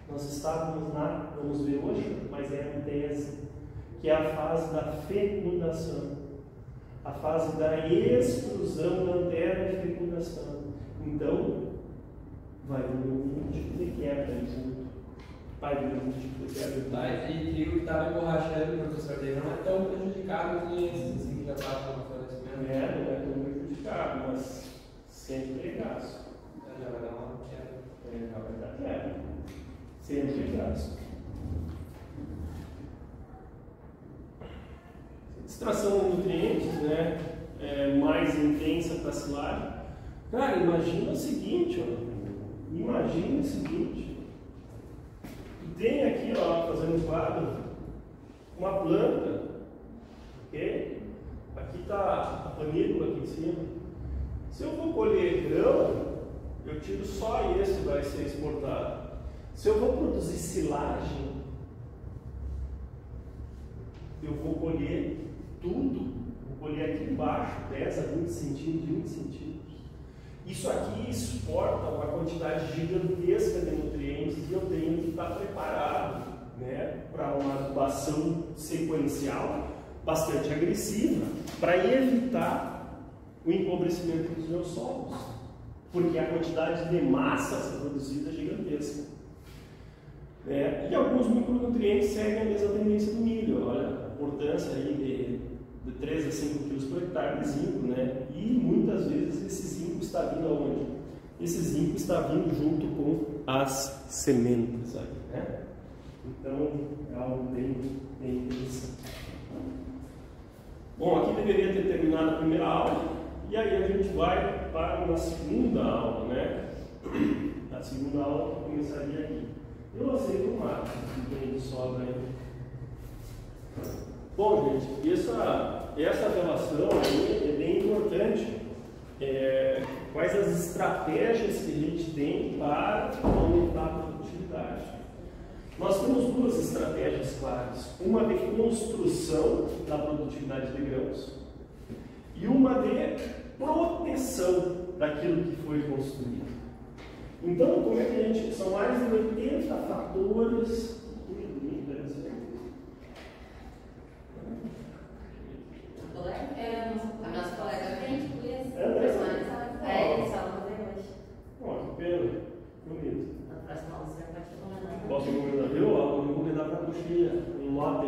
Nós estávamos na, vamos ver hoje, mas é a tese, que é a fase da fecundação, a fase da extrusão da antera e fecundação. Então, vai haver um tipo de quebra aí junto. Vai haver um tipo de quebra. Tá, e trigo que estava emborrachando, professor, daí não é tão prejudicado que esses assim, que já passam no falecimento. Não é tão prejudicado, mas sempre é gasto. Já vai dar uma quebra. Já vai dar quebra. Sempre é gasto. Extração de nutrientes, né? Mais intensa para a silagem. Cara, imagina o seguinte, ó. Imagina o seguinte. Tu tem aqui, ó, fazendo um quadro, uma planta, ok? Aqui está a panícula aqui em cima. Se eu vou colher grão, eu tiro só esse que vai ser exportado. Se eu vou produzir silagem, eu vou colher tudo. Vou colher aqui embaixo, pesa 20 centímetros, 20 centímetros. Isso aqui exporta uma quantidade gigantesca de nutrientes e eu tenho que estar preparado, né, para uma adubação sequencial bastante agressiva, para evitar o empobrecimento dos meus solos, porque a quantidade de massa a ser produzida é gigantesca. E alguns micronutrientes seguem a mesma tendência do milho. Olha, a importância aí de 3 a 5 quilos por hectare de zinco, né? E muitas vezes esse zinco está vindo aonde? Esse zinco está vindo junto com as sementes aí, né? Então é algo bem interessante. Bom, aqui deveria ter terminado a primeira aula, e aí a gente vai para uma segunda aula, né? A segunda aula começaria aqui. Eu aceito o mato, que tem de sobra aí. Bom, gente, essa relação aí é bem importante. Quais as estratégias que a gente tem para aumentar a produtividade? Nós temos 2 estratégias claras. Uma de construção da produtividade de grãos e uma de proteção daquilo que foi construído. Então, como é que a gente... São mais de 80 fatores... A nossa colega aprende com isso. Eles só vão ver hoje. Ó, que pena. Bonito. Na próxima aula você vai continuar. Posso encomendar? Vou encomendar para a coxinha um lote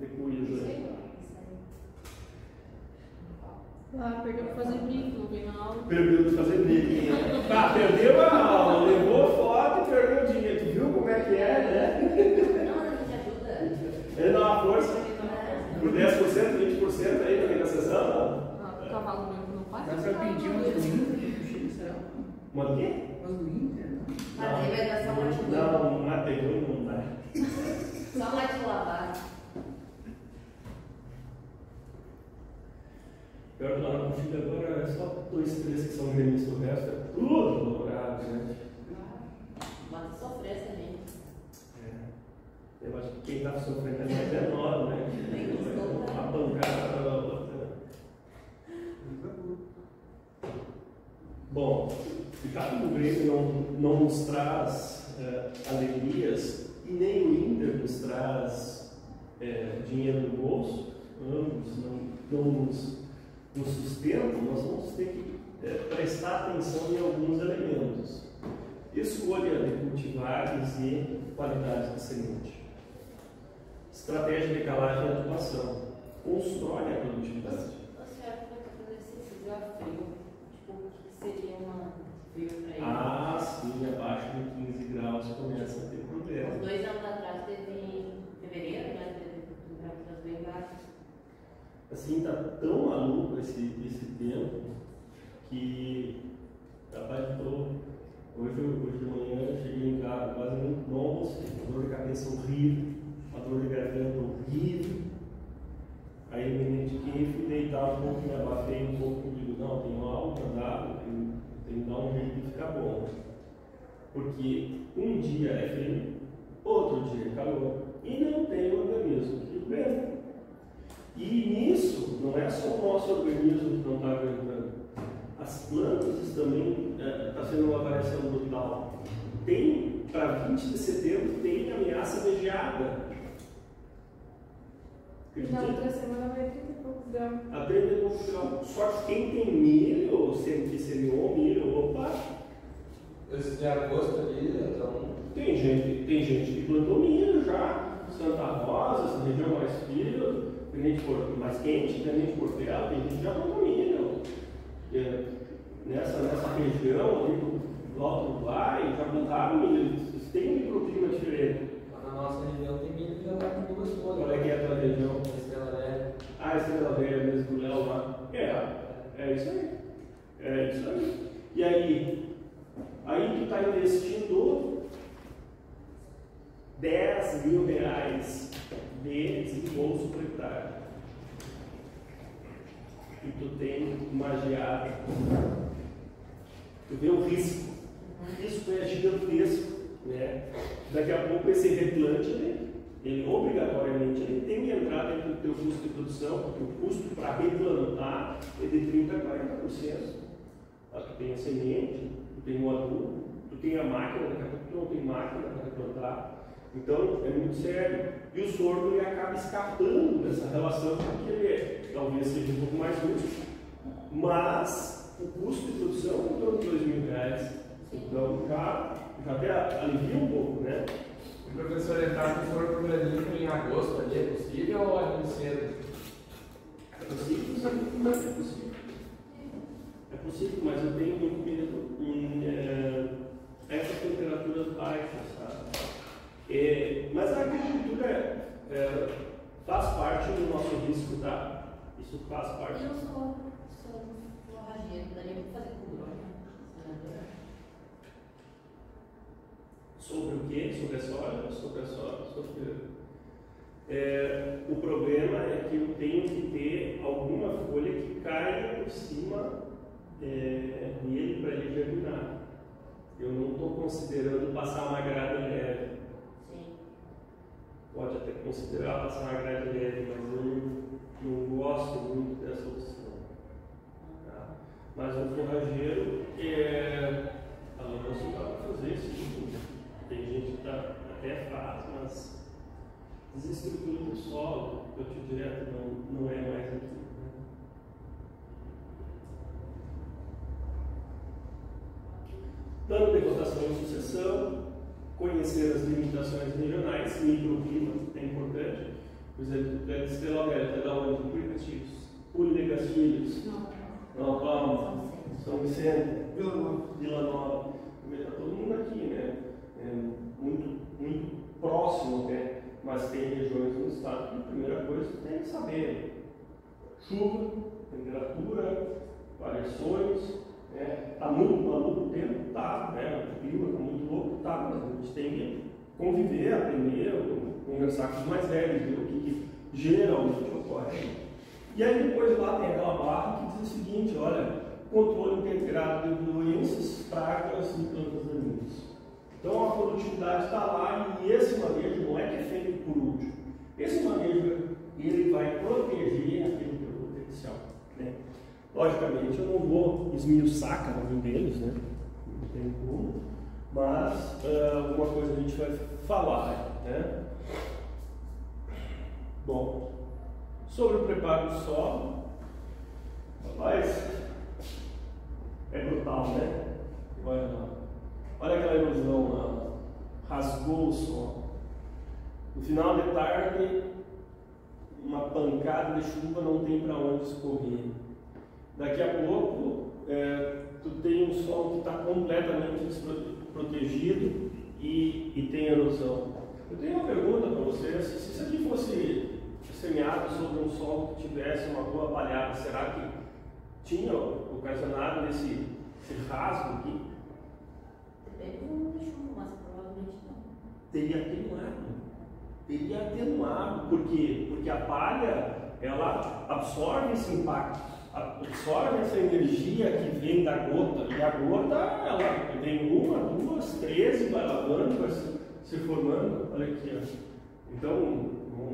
de cuias aí. Perdeu para fazer briefing, não veio na aula. Perdeu de fazer briefing. Perdeu a aula, levou foto e perdeu o dinheiro. Tu viu como é que é, né? Não, a gente ajuda. Ele dá uma força. Por 10%, 20% aí também na sessão? O cavalo branco não passa. Dá pra pedir umas do Inter, será? Uma do quê? Umas do Inter, não? Mas aí vai dar só uma de Não, um material não dá. Só uma de lavar. Pior que lá na coxinha agora é só 2, 3 que são menos, o resto é tudo dobrado, né? Bota sofrer também. Eu acho que quem está sofrendo é mais menor, né? Uma pancada para a outra. Bom, já que o Grêmio não nos traz alegrias e nem o Inter nos traz dinheiro no bolso, ambos não nos sustentam, nós vamos ter que prestar atenção em alguns elementos. Escolha de cultivares e qualidade de semente. Estratégia de calagem e adubação. Constrói a produtividade. A senhora vai fazer esse frio a frio. Tipo, o que seria uma frio para ele? Ah, sim, abaixo de 15 graus começa a ter problema. Uns 2 anos atrás teve em fevereiro, né? Teve temperaturas bem baixas. Assim, está tão maluco esse tempo que Rapaz, hoje de manhã eu cheguei em casa quase muito bom, dor de cabeça horrível, a dor de garganta horrível. Aí eu me mediquei e fui deitar um pouco, me abafei um pouco e digo, não, tenho algo para dar, tenho que dar um jeito de ficar bom. Porque um dia é frio, outro dia é calor, e não tem o organismo que aguenta. E nisso, não é só o nosso organismo que não está aguentando. As plantas também está sendo uma variação brutal. Tem, para 20 de setembro, tem ameaça de geada. Na outra semana vai 30 e poucos graus. A 30 e poucos graus. Só que quem tem milho, que semeou milho, opa! Esse de agosto ali, então. Tem gente que plantou milho já. Santa Rosa, essa região mais fria, mais quente, Tenente Portela, tem gente que já plantou milho. Nessa região ali do Alto Uruguai, já plantaram milho. Eles têm um microclima diferente. Na nossa região tem milho que já está com 2 folhas. Qual é que é a tua região? A Estrela Velha. A Estrela Velha mesmo do Léo lá. É isso aí. É isso aí. E aí tu está investindo R$10 mil de desembolso por hectare. E tu tem uma geada. Tu vê o risco. O risco é gigantesco. Né? Daqui a pouco esse replante, ele obrigatoriamente tem que entrar dentro do teu custo de produção, porque o custo para replantar é de 30% a 40%. Tu tem a semente, tu tem o adubo, tu tem a máquina, daqui a pouco tu não tem máquina para replantar. Então é muito sério. E o sorgo ele acaba escapando dessa relação, porque ele talvez seja um pouco mais justo, mas o custo de produção é em torno de R$2.000. Então já até alivia um pouco, né? O professor entrar com o sorgo granizo em agosto ali é possível ou é muito cedo? É possível, mas é possível. É possível, mas eu tenho muito medo em essas temperaturas baixas, sabe? Mas a agricultura faz parte do nosso risco, tá? Isso faz parte. Eu sou forrageiro, daria para fazer tudo. Sobre o quê? Sobre a soja? Sobre a soja. O problema é que eu tenho que ter alguma folha que caia por cima dele para ele germinar. Eu não estou considerando passar uma grade leve. Sim. Pode até considerar passar uma grade leve, mas eu não gosto muito dessa opção. Tá? Mas o forrageiro não dá para fazer isso. Tem gente que até faz, mas desestrutura do solo, eu te direto não é mais aqui. Né? Plano de rotação e sucessão, conhecer as limitações regionais, microclima é importante. Por exemplo, a Estrela Velha está da onde? Pule de Castilhos, Nova Palma, São Vicente, Vila Nova. Está todo mundo aqui, né? Muito próximo até, mas tem regiões no estado que a primeira coisa que tem que saber: chuva, temperatura, variações, está muito maluco o tempo, tá, né? O clima está muito louco, tá, mas a gente tem que conviver, aprender, conversar com os mais velhos, ver o que geralmente ocorre. E aí depois lá tem aquela barra que diz o seguinte: olha, controle integrado de doenças, pragas e plantas daninhas. Então a produtividade está lá e esse manejo não é que é feito por último. Esse manejo ele vai proteger aquele teu potencial. Né? Logicamente eu não vou esmiuçar cada um deles, né? Não tem como, mas alguma coisa a gente vai falar. Né? Bom, sobre o preparo do solo, rapaz, é brutal, né? Olha lá. Olha aquela erosão lá, rasgou o solo. No final de tarde, uma pancada de chuva não tem para onde escorrer. Daqui a pouco, tu tem um solo que está completamente desprotegido e tem erosão. Eu tenho uma pergunta para vocês: se isso aqui fosse semeado sobre um solo que tivesse uma boa palhada, será que tinha ocasionado esse Esse rasgo aqui Depende do chumbo, mas provavelmente não. teria atenuado. Por quê? Porque a palha, ela absorve esse impacto, absorve essa energia que vem da gota, e a gota, ela vem 1, 2, 13, vai lavando, vai se formando. Olha aqui, ó. Então,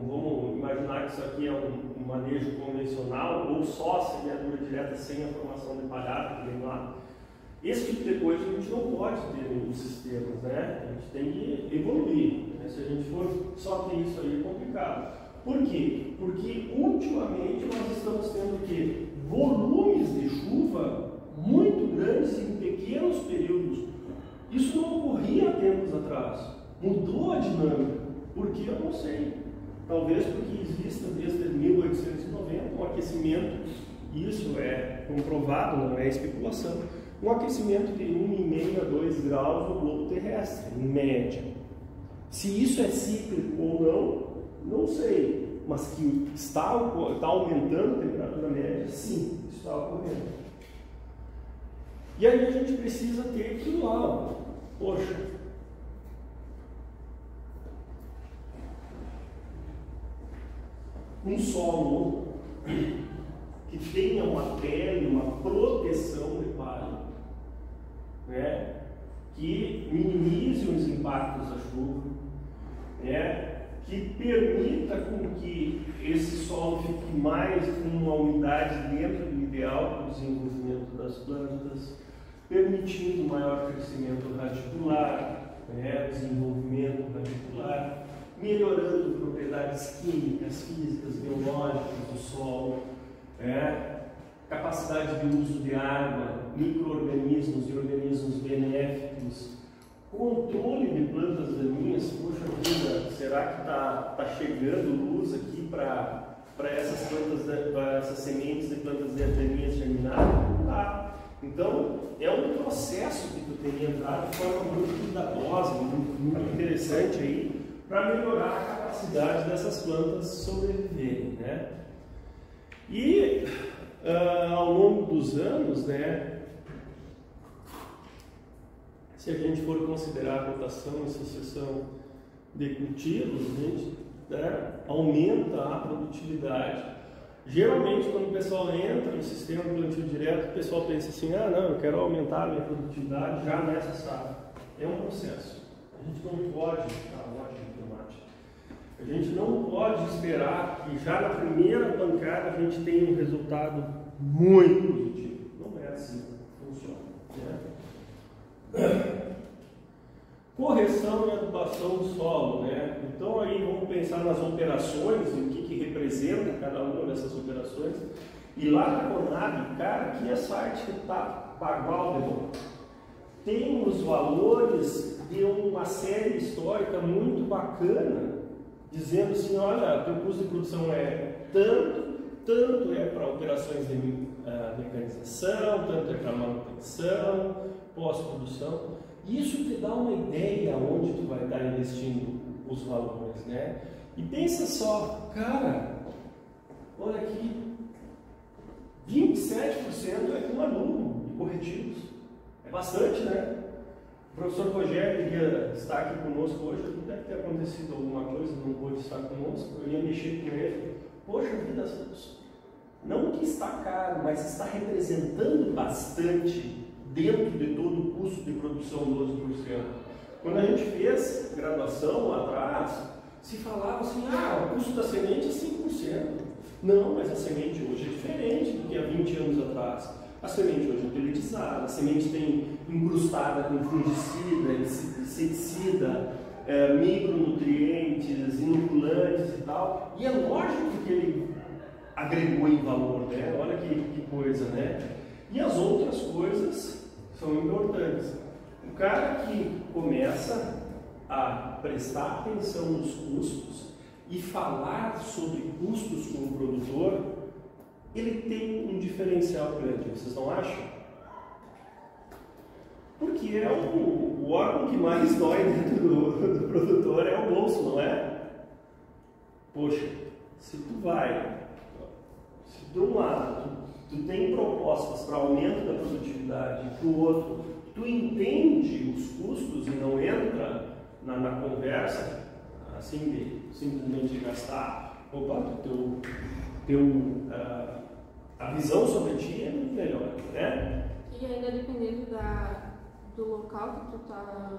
vamos imaginar que isso aqui é um manejo convencional, ou só semeadura direta sem a formação de palhada que vem lá. Esse tipo de coisa a gente não pode ter nos sistemas, né? A gente tem que evoluir, né? Se a gente for só ter isso aí, é complicado. Por quê? Porque ultimamente nós estamos tendo que volumes de chuva muito grandes em pequenos períodos. Isso não ocorria há tempos atrás. Mudou a dinâmica. Por que? Eu não sei. Talvez porque exista desde 1890 um aquecimento, isso é comprovado, não é especulação, um aquecimento de 1,5 a 2 graus no globo terrestre, em média. Se isso é cíclico ou não sei, mas que está aumentando a temperatura média, sim, isso está ocorrendo. E aí a gente precisa ter aquilo lá, ó. Poxa, um solo que tenha uma pele, uma proteção de palha, né? Que minimize os impactos da chuva, né? Que permita com que esse solo fique mais com uma umidade dentro do ideal para o desenvolvimento das plantas, permitindo maior crescimento radicular, né? Desenvolvimento radicular, melhorando propriedades químicas, físicas, biológicas do solo, capacidade de uso de água, micro-organismos e organismos benéficos, controle de plantas daninhas. Poxa vida, será que está chegando luz aqui para essas plantas, para essas sementes de plantas daninhas germinarem? Não dá. Então, é um processo que tu tem que entrar de forma muito cuidadosa, muito interessante aí, para melhorar a capacidade dessas plantas sobreviverem, né? E ao longo dos anos, né, se a gente for considerar a rotação e sucessão de cultivos, a gente, né, aumenta a produtividade. Geralmente, quando o pessoal entra no sistema de plantio direto, o pessoal pensa assim: ah, não, eu quero aumentar a minha produtividade já nessa safra. É um processo. A gente não pode, a gente não pode esperar que já na primeira pancada a gente tenha um resultado muito positivo. Não é assim que funciona, né? Correção e adubação do solo, né? Então aí vamos pensar nas operações e o que representa cada uma dessas operações. E lá na Conab, cara, aqui é site que está bagual de bom. Tem os valores de uma série histórica muito bacana, dizendo assim: olha, teu custo de produção é tanto é para operações de mecanização, tanto é para manutenção, pós-produção. Isso te dá uma ideia onde tu vai estar investindo os valores, né? E pensa só, cara, olha aqui, 27% é com aluno de corretivos. É bastante, né? O professor Rogério iria estar aqui conosco hoje, deve ter acontecido alguma coisa, não pôde estar conosco, eu ia mexer com ele. Poxa vida, não que está caro, mas está representando bastante dentro de todo o custo de produção 12%. Quando a gente fez graduação lá atrás, se falava assim: ah, o custo da semente é 5%. Não, mas a semente hoje é diferente do que há 20 anos atrás. A semente hoje é pelletizada, a semente tem incrustada com fungicida, inseticida, micronutrientes, inoculantes e tal. E é lógico que ele agregou em valor, né? Olha que coisa, né? E as outras coisas são importantes. O cara que começa a prestar atenção nos custos e falar sobre custos com o produtor, ele tem um diferencial grande, vocês não acham? Porque é o órgão que mais dói dentro do produtor é o bolso, não é? Poxa, se tu vai, se de um lado tu tem propostas para aumento da produtividade, para o outro, tu entende os custos e não entra na conversa assim de simplesmente gastar, opa, a visão sobre ti é muito melhor, né? E ainda dependendo do local que tu está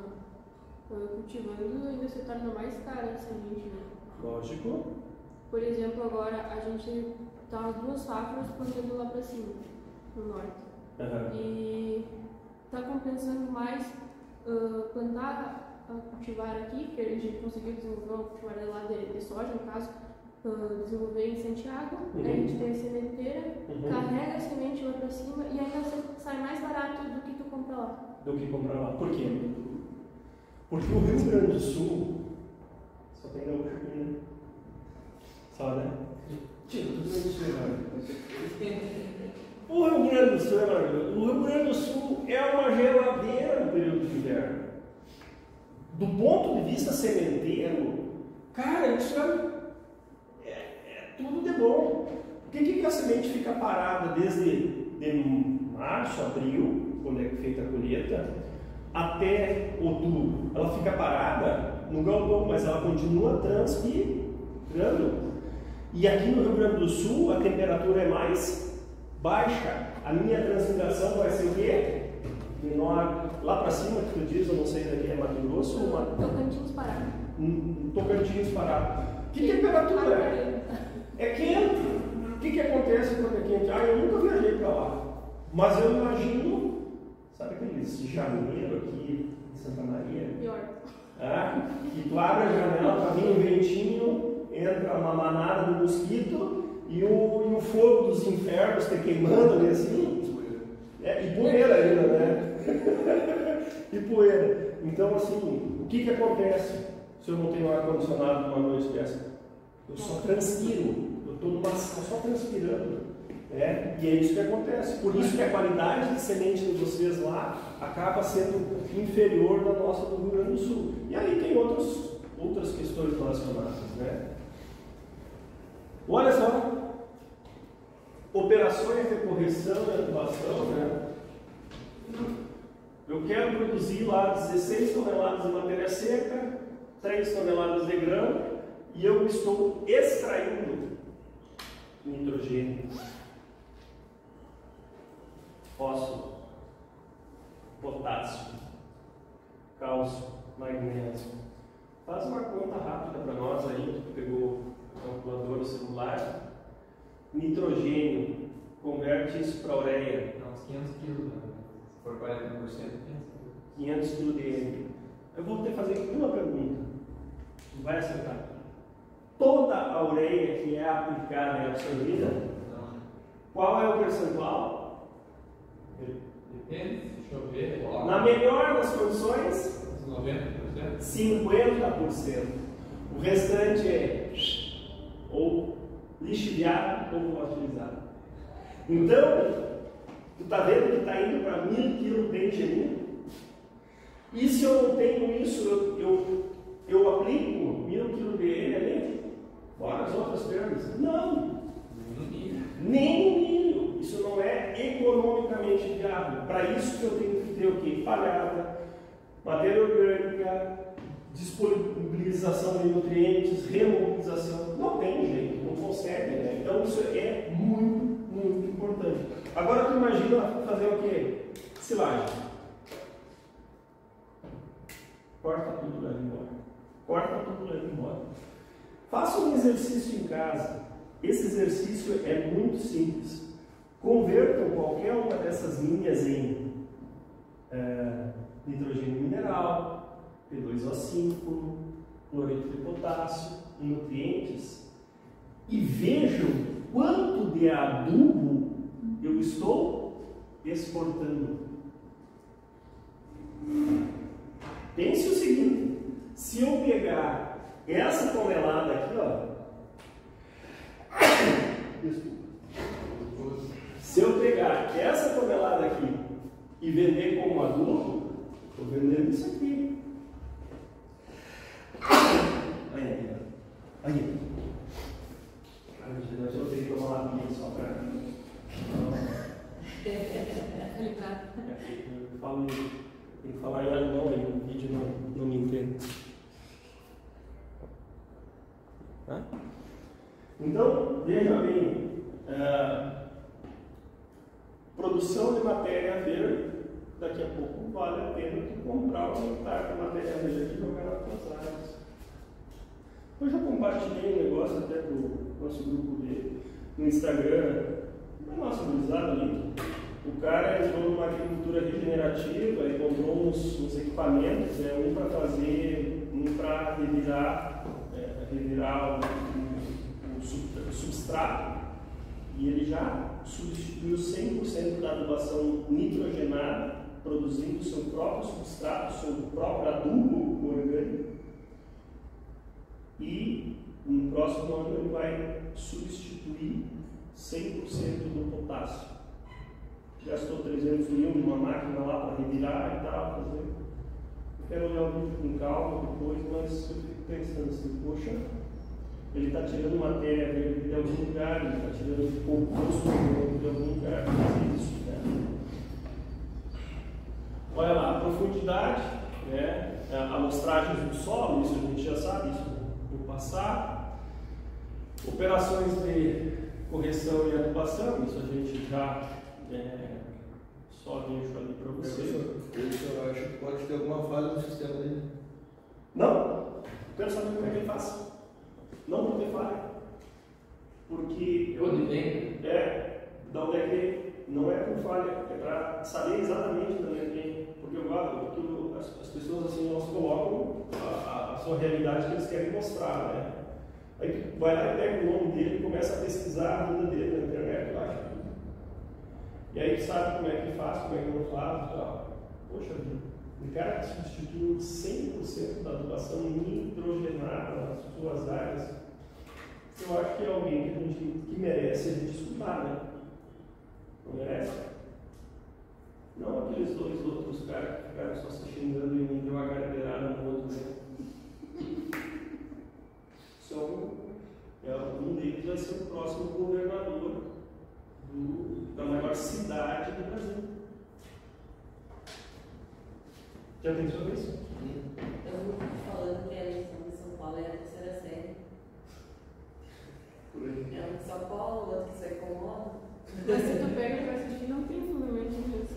cultivando, ainda se torna mais caro a semente, né? Lógico. Por exemplo, agora a gente tá as 2 safras plantando lá para cima, no norte. Uhum. E tá compensando mais plantar, cultivar aqui, que a gente conseguiu desenvolver uma cultivar lá de soja, no caso, desenvolver em Santiago. Uhum. A gente tem a sementeira, Uhum. carrega a semente lá para cima e ainda sai mais barato do que tu compra lá. Do que comprar lá. Por quê? Porque o Rio Grande do Sul só tem gaúcho aqui, né? Só, né? Tira tudo isso aí, o Rio Grande do Sul é maravilhoso. O Rio Grande do Sul é uma geladeira no período de inverno. Do ponto de vista sementeiro, cara, isso é tudo de bom. Por que a semente fica parada desde março, abril, quando é feita a colheita, até outubro? Ela fica parada no galpão, mas ela continua transpirando. E aqui no Rio Grande do Sul a temperatura é mais baixa. A minha transpiração vai ser o quê? Menor. Lá para cima que tu diz, eu não sei daqui é Mato Grosso ou Mato Tocantins Pará. Tocantins Pará. Que temperatura é? É quente. O que acontece quando é quente? Eu nunca viajei para lá. Mas eu imagino, sabe aquele janeiro aqui em Santa Maria? Pior. Que tu abre a janela para vir um ventinho, entra uma manada de mosquito e o fogo dos infernos te queimando ali assim. E poeira ainda, né? E poeira. Então, assim, o que acontece se eu não tenho ar-condicionado numa noite dessa? Eu só transpiro. Eu estou só transpirando. E é isso que acontece. Por isso que a qualidade de semente de vocês lá acaba sendo inferior da nossa do Rio Grande do Sul. E aí tem outras questões relacionadas, né? Olha só. Operações de correção e atuação, né? Eu quero produzir lá 16 toneladas de matéria seca, 3 toneladas de grão, e eu estou extraindo nitrogênio, fósforo, potássio, cálcio, magnésio. Faz uma conta rápida para nós aí, que pegou o calculador no celular. Nitrogênio, converte isso para ureia. Dá uns 500 quilos, né? Se for 40%, 500 kg de N. Eu vou te fazer uma pergunta. Tu vai acertar. Toda a ureia que é aplicada e absorvida, qual é o percentual? Depende, deixa eu ver. Na melhor das condições, 90%. 50%. O restante é ou lixiviado ou volatilizado. Então, tu está vendo que está indo para 1000 kg de engenharia? E se eu não tenho isso, eu aplico 1000 kg de N ali? Fora as outras perdas? Não! Nem o milho. Isso não é economicamente viável. Para isso que eu tenho que ter o quê? Palhada, matéria orgânica, disponibilização de nutrientes, remobilização. Não tem jeito, não consegue, né? Então isso é muito, muito importante. Agora tu imagina fazer o quê? Silagem. Corta tudo lá embora. Corta tudo lá embora. Faça um exercício em casa. Esse exercício é muito simples. Convertam qualquer uma dessas linhas em nitrogênio mineral, P2O5, cloreto de potássio, em nutrientes, e vejam quanto de adubo eu estou exportando. Pense o seguinte: se eu pegar essa tonelada aqui, ó, se eu pegar essa tonelada aqui e vender como adubo, estou vendendo isso aqui. Aí. Nós vamos ter que tomar uma lapinha só para. tem que falar em alemão aí, o vídeo não me entende. Tá? Então, veja bem, produção de matéria verde, daqui a pouco vale a pena tu comprar um hectare de matéria verde e jogar nas tuas áreas. Eu já compartilhei um negócio até pro nosso grupo no Instagram, na nossa gurizada ali. O cara entrou numa agricultura regenerativa e comprou uns equipamentos, um para fazer, um para revirar o substrato, e ele já substituiu 100% da adubação nitrogenada, produzindo seu próprio substrato, seu próprio adubo orgânico, e no próximo ano ele vai substituir 100% do potássio. Gastou 300 mil numa máquina lá para revirar e tal, fazer. Eu quero olhar o vídeo com calma depois, mas eu fico pensando assim, poxa, ele está tirando matéria verde de algum lugar, ele está tirando composto de algum lugar para fazer isso, né? Olha lá, a profundidade, né? Amostragens do solo, isso a gente já sabe, isso no passado. Operações de correção e adubação, isso a gente já só deixo ali para você. Eu acho que pode ter alguma falha no sistema dele. Não, quero saber como é que ele faz. Não vou ter falha. Porque Onde vem? da onde é que vem. Não é por falha, é para saber exatamente de onde é que vem. Porque as pessoas assim, elas colocam a sua realidade que eles querem mostrar, né? Aí vai lá e pega o nome dele e começa a pesquisar a vida dele na internet, eu acho. E aí sabe como é que faz, como é que não faz e tal. Poxa vida, um cara que substituiu 100% da adubação nitrogenada nas suas áreas, eu acho que é alguém que merece a gente escutar, né? Não merece? Não aqueles dois outros caras que ficaram só se xingando e me deu uma garbeirada no outro, né? Um deles vai ser o próximo governador da maior cidade do Brasil. Já pensou nisso? Eu vou falando que a eleição de São Paulo é a terceira série. É um de São Paulo, o outro que se incomoda. Mas se tu pega para assistir, não tem fundamento nisso.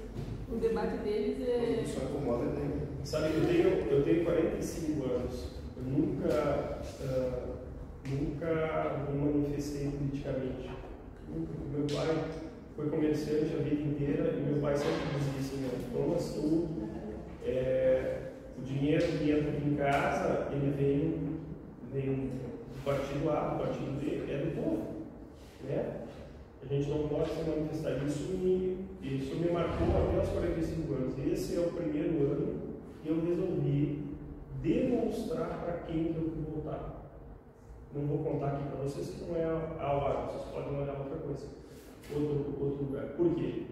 O debate deles é. Só incomoda dele. Sabe, eu tenho 45 anos. Eu nunca me manifestei politicamente. Meu pai foi comerciante a vida inteira e meu pai sempre dizia assim, né, Thomas, o dinheiro que entra aqui em casa, ele vem do partido A, do partido B, é do povo, né? A gente não pode se manifestar. Isso me marcou até os 45 anos. Esse é o primeiro ano que eu resolvi demonstrar para quem que eu vou votar. Não vou contar aqui para vocês que não é a hora, vocês podem olhar outra coisa, outro lugar. Por quê?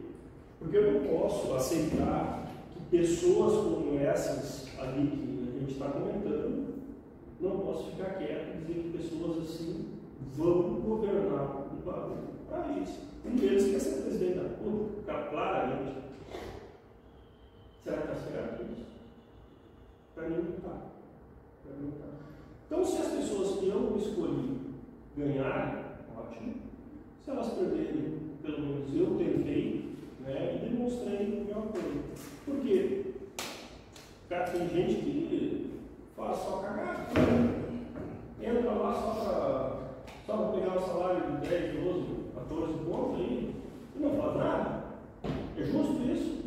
Porque eu não posso aceitar que pessoas como essas ali que a gente está comentando, não posso ficar quieto e dizer que pessoas assim vão governar o bagulho para isso. Um deles quer ser presidente da República, claramente. Será que está certo isso? Para mim não está. Então, se as pessoas que eu escolhi ganharem, ótimo. Se elas perderem, pelo menos eu tentei, né, e demonstrei o meu apoio. Por quê? Cara, tem gente que faz só cagada. Entra lá só para pegar um salário de 10, 12, 14 pontos aí e não faz nada. É justo isso?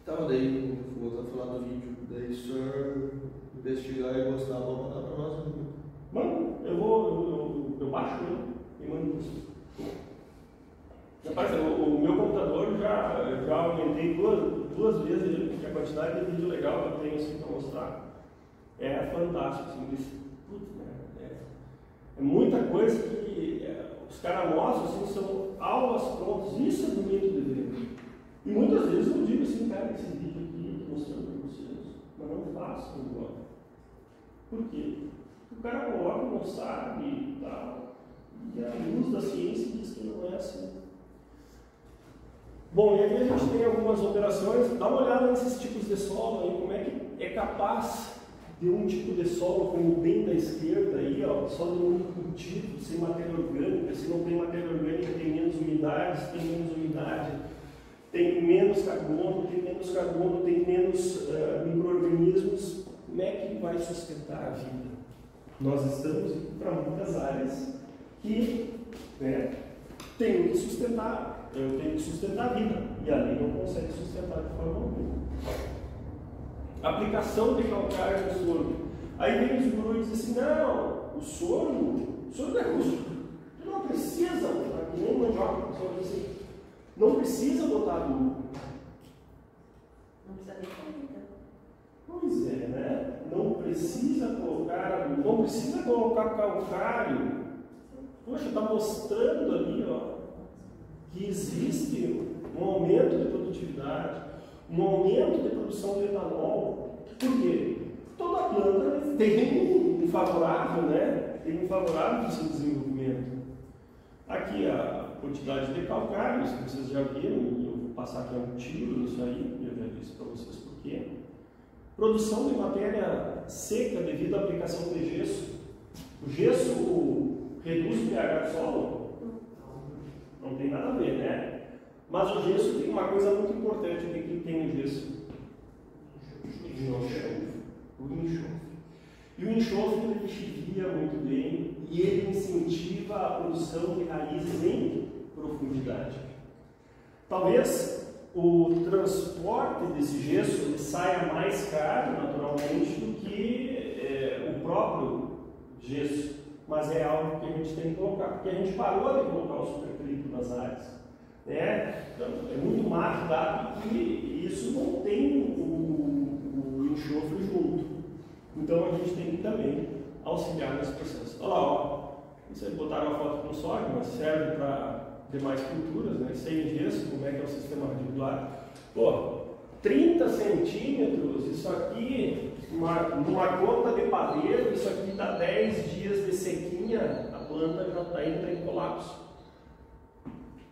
Então, daí, voltando a falar do vídeo, daí o senhor investigar e gostar, vou mandar para nós. Mano, eu baixo ele e mando isso. Rapaz, o meu computador já aumentei duas vezes ele, porque a quantidade de vídeo legal que eu tenho assim, para mostrar é fantástico. Assim, é muita coisa que os caras mostram, assim, são aulas prontas. Isso é bonito de ver. E muitas vezes eu digo assim, cara, esse vídeo aqui mostrando para vocês, mas não façam igual. Por quê? O cara coloca, não sabe e tal. E a luz da ciência diz que não é assim. Bom, e aqui a gente tem algumas operações. Dá uma olhada nesses tipos de solo aí, como é que é capaz de um tipo de solo, como bem da esquerda aí, ó, solo de único cultivo, sem matéria orgânica. Se não tem matéria orgânica, tem menos umidade. Se tem menos umidade, tem menos carbono, tem menos micro-organismos. Como é que vai sustentar a vida? Nós estamos indo para muitas áreas que, né, tem que sustentar. Eu tenho que sustentar a vida. E ali não consegue sustentar de forma alguma. Aplicação de calcário no soro. Aí vem os gurus e dizem assim, não, o soro é rústico. Tu não precisa botar, que nem mandioca, assim, não precisa botar adubo. Não precisa nem comida. Pois é, né? Não precisa colocar adubo, não precisa colocar calcário. Poxa, está mostrando ali, ó, que existe um aumento de produtividade, um aumento de produção de etanol. Por quê? Toda planta tem um favorável, né? Tem um favorável para o seu desenvolvimento. Aqui a quantidade de calcário, que vocês já viram, e eu vou passar aqui um tiro nisso aí, eu já disse para vocês por quê. Produção de matéria seca devido à aplicação de gesso. O gesso reduz o pH do solo? Não tem nada a ver, né? Mas o gesso tem uma coisa muito importante. O que tem o gesso? O enxofre. E o enxofre ele chivia muito bem e ele incentiva a produção de raízes em profundidade. Talvez o transporte desse gesso ele saia mais caro, naturalmente, do que o próprio gesso. Mas é algo que a gente tem que colocar, porque a gente parou de colocar o supercrito nas áreas. Né? Então, é muito mais dado que isso não tem o enxofre junto. Então a gente tem que também auxiliar nesse processo. Olha lá, ó. Vocês botaram a foto com soja, mas serve para demais culturas, né? Sem gesso, como é que é o sistema radicular? Pô, 30 centímetros, isso aqui, numa gota de padeiro, isso aqui dá 10 dias de sequinha, a planta já está entrando em colapso.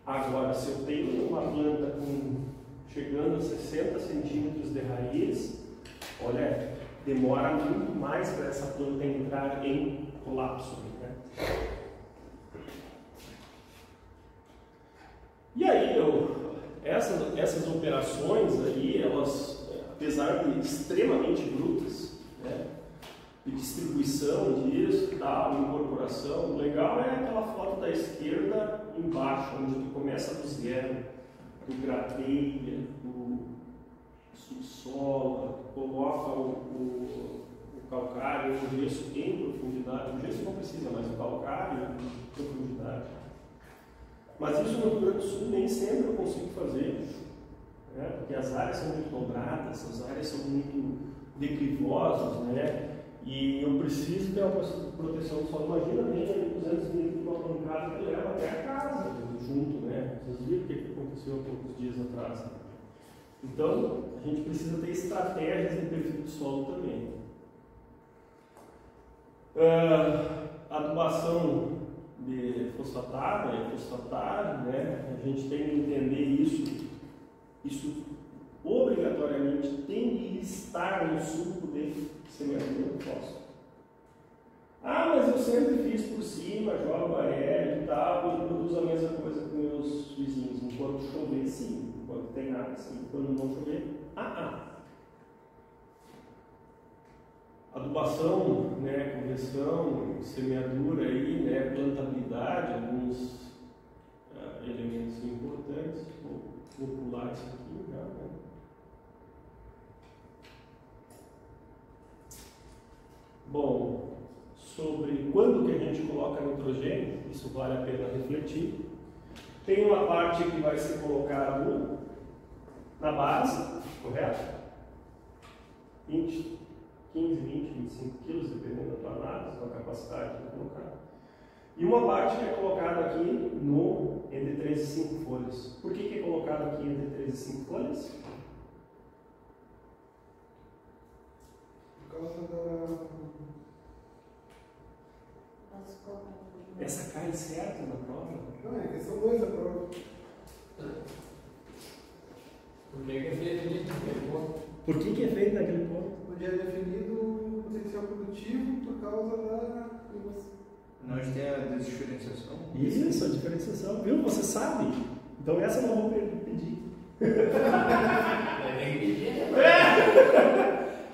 Agora, se eu tenho uma planta chegando a 60 centímetros de raiz, olha, demora muito mais para essa planta entrar em colapso. Né? E aí, essas operações aí, elas, apesar de extremamente brutas, né, de distribuição disso, tal, incorporação, o legal é aquela foto da esquerda embaixo, onde tu começa do zero, tu gradeia, tu subsola, tu coloca o calcário, o gesso em profundidade. O gesso não precisa, mas o calcário em profundidade. Mas isso no Rio Grande do Sul nem sempre eu consigo fazer, né? Porque as áreas são muito dobradas, as áreas são muito declivosas, né? E eu preciso ter uma proteção do solo. Imagina bem ali 200 litros de uma pancada que leva até a casa junto, né? Vocês viram o que aconteceu há poucos dias atrás. Né? Então, a gente precisa ter estratégias de perfil do solo também. Adubação de fosfatado, né? A gente tem que entender isso obrigatoriamente tem que estar no suco de semeadura do fósforo. Ah, mas eu sempre fiz por cima, jogo aéreo e tal, eu produzo a mesma coisa com meus vizinhos. Enquanto chover, sim. Enquanto tem água, sim. Quando não chover, Adubação, né, correção, semeadura aí, né, plantabilidade, alguns elementos importantes. Vou pular isso aqui já, né? Bom, sobre quando que a gente coloca nitrogênio, isso vale a pena refletir. Tem uma parte que vai ser colocado na base, correto? 15, 20, 25 quilos, dependendo da tua análise, da capacidade de colocar. E uma parte que é colocada aqui no entre 3 e 5 folhas. Por que é colocado aqui entre 3 e 5 folhas? Por causa da... Essa cai certo na prova? Não, é questão 2 da prova. Por que é feito naquele ponto? Por que é feito naquele ponto? Onde é definido o potencial produtivo por causa da inovação. Não, a gente tem a desdiferenciação. Isso, a diferenciação. Viu? Você sabe. Então essa eu não vou pedir. Tem que pedir, né?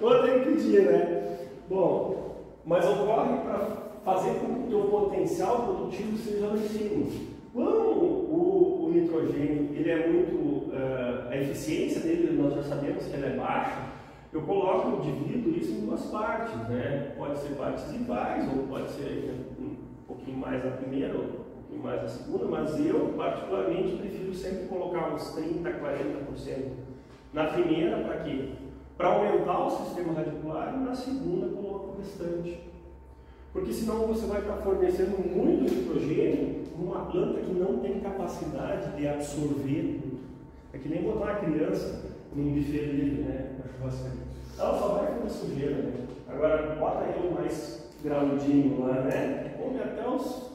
Ou tem que pedir, né? Bom, mas ocorre para fazer com que o teu potencial produtivo seja lá em cima. Quando o nitrogênio ele é muito. A eficiência dele, nós já sabemos que ela é baixa, eu divido isso em duas partes, né? Pode ser partes iguais, ou pode ser um pouquinho mais na primeira, ou um pouquinho mais na segunda, mas eu, particularmente, prefiro sempre colocar uns 30%, 40% na primeira, para quê? Para aumentar o sistema radicular, e na segunda coloco o restante. Porque senão você vai estar fornecendo muito nitrogênio numa planta que não tem capacidade de absorver tudo. É que nem botar uma criança num buffet livre, né? Ela só vai comer sujeira, né? Agora bota ele mais graudinho lá, né? Come até os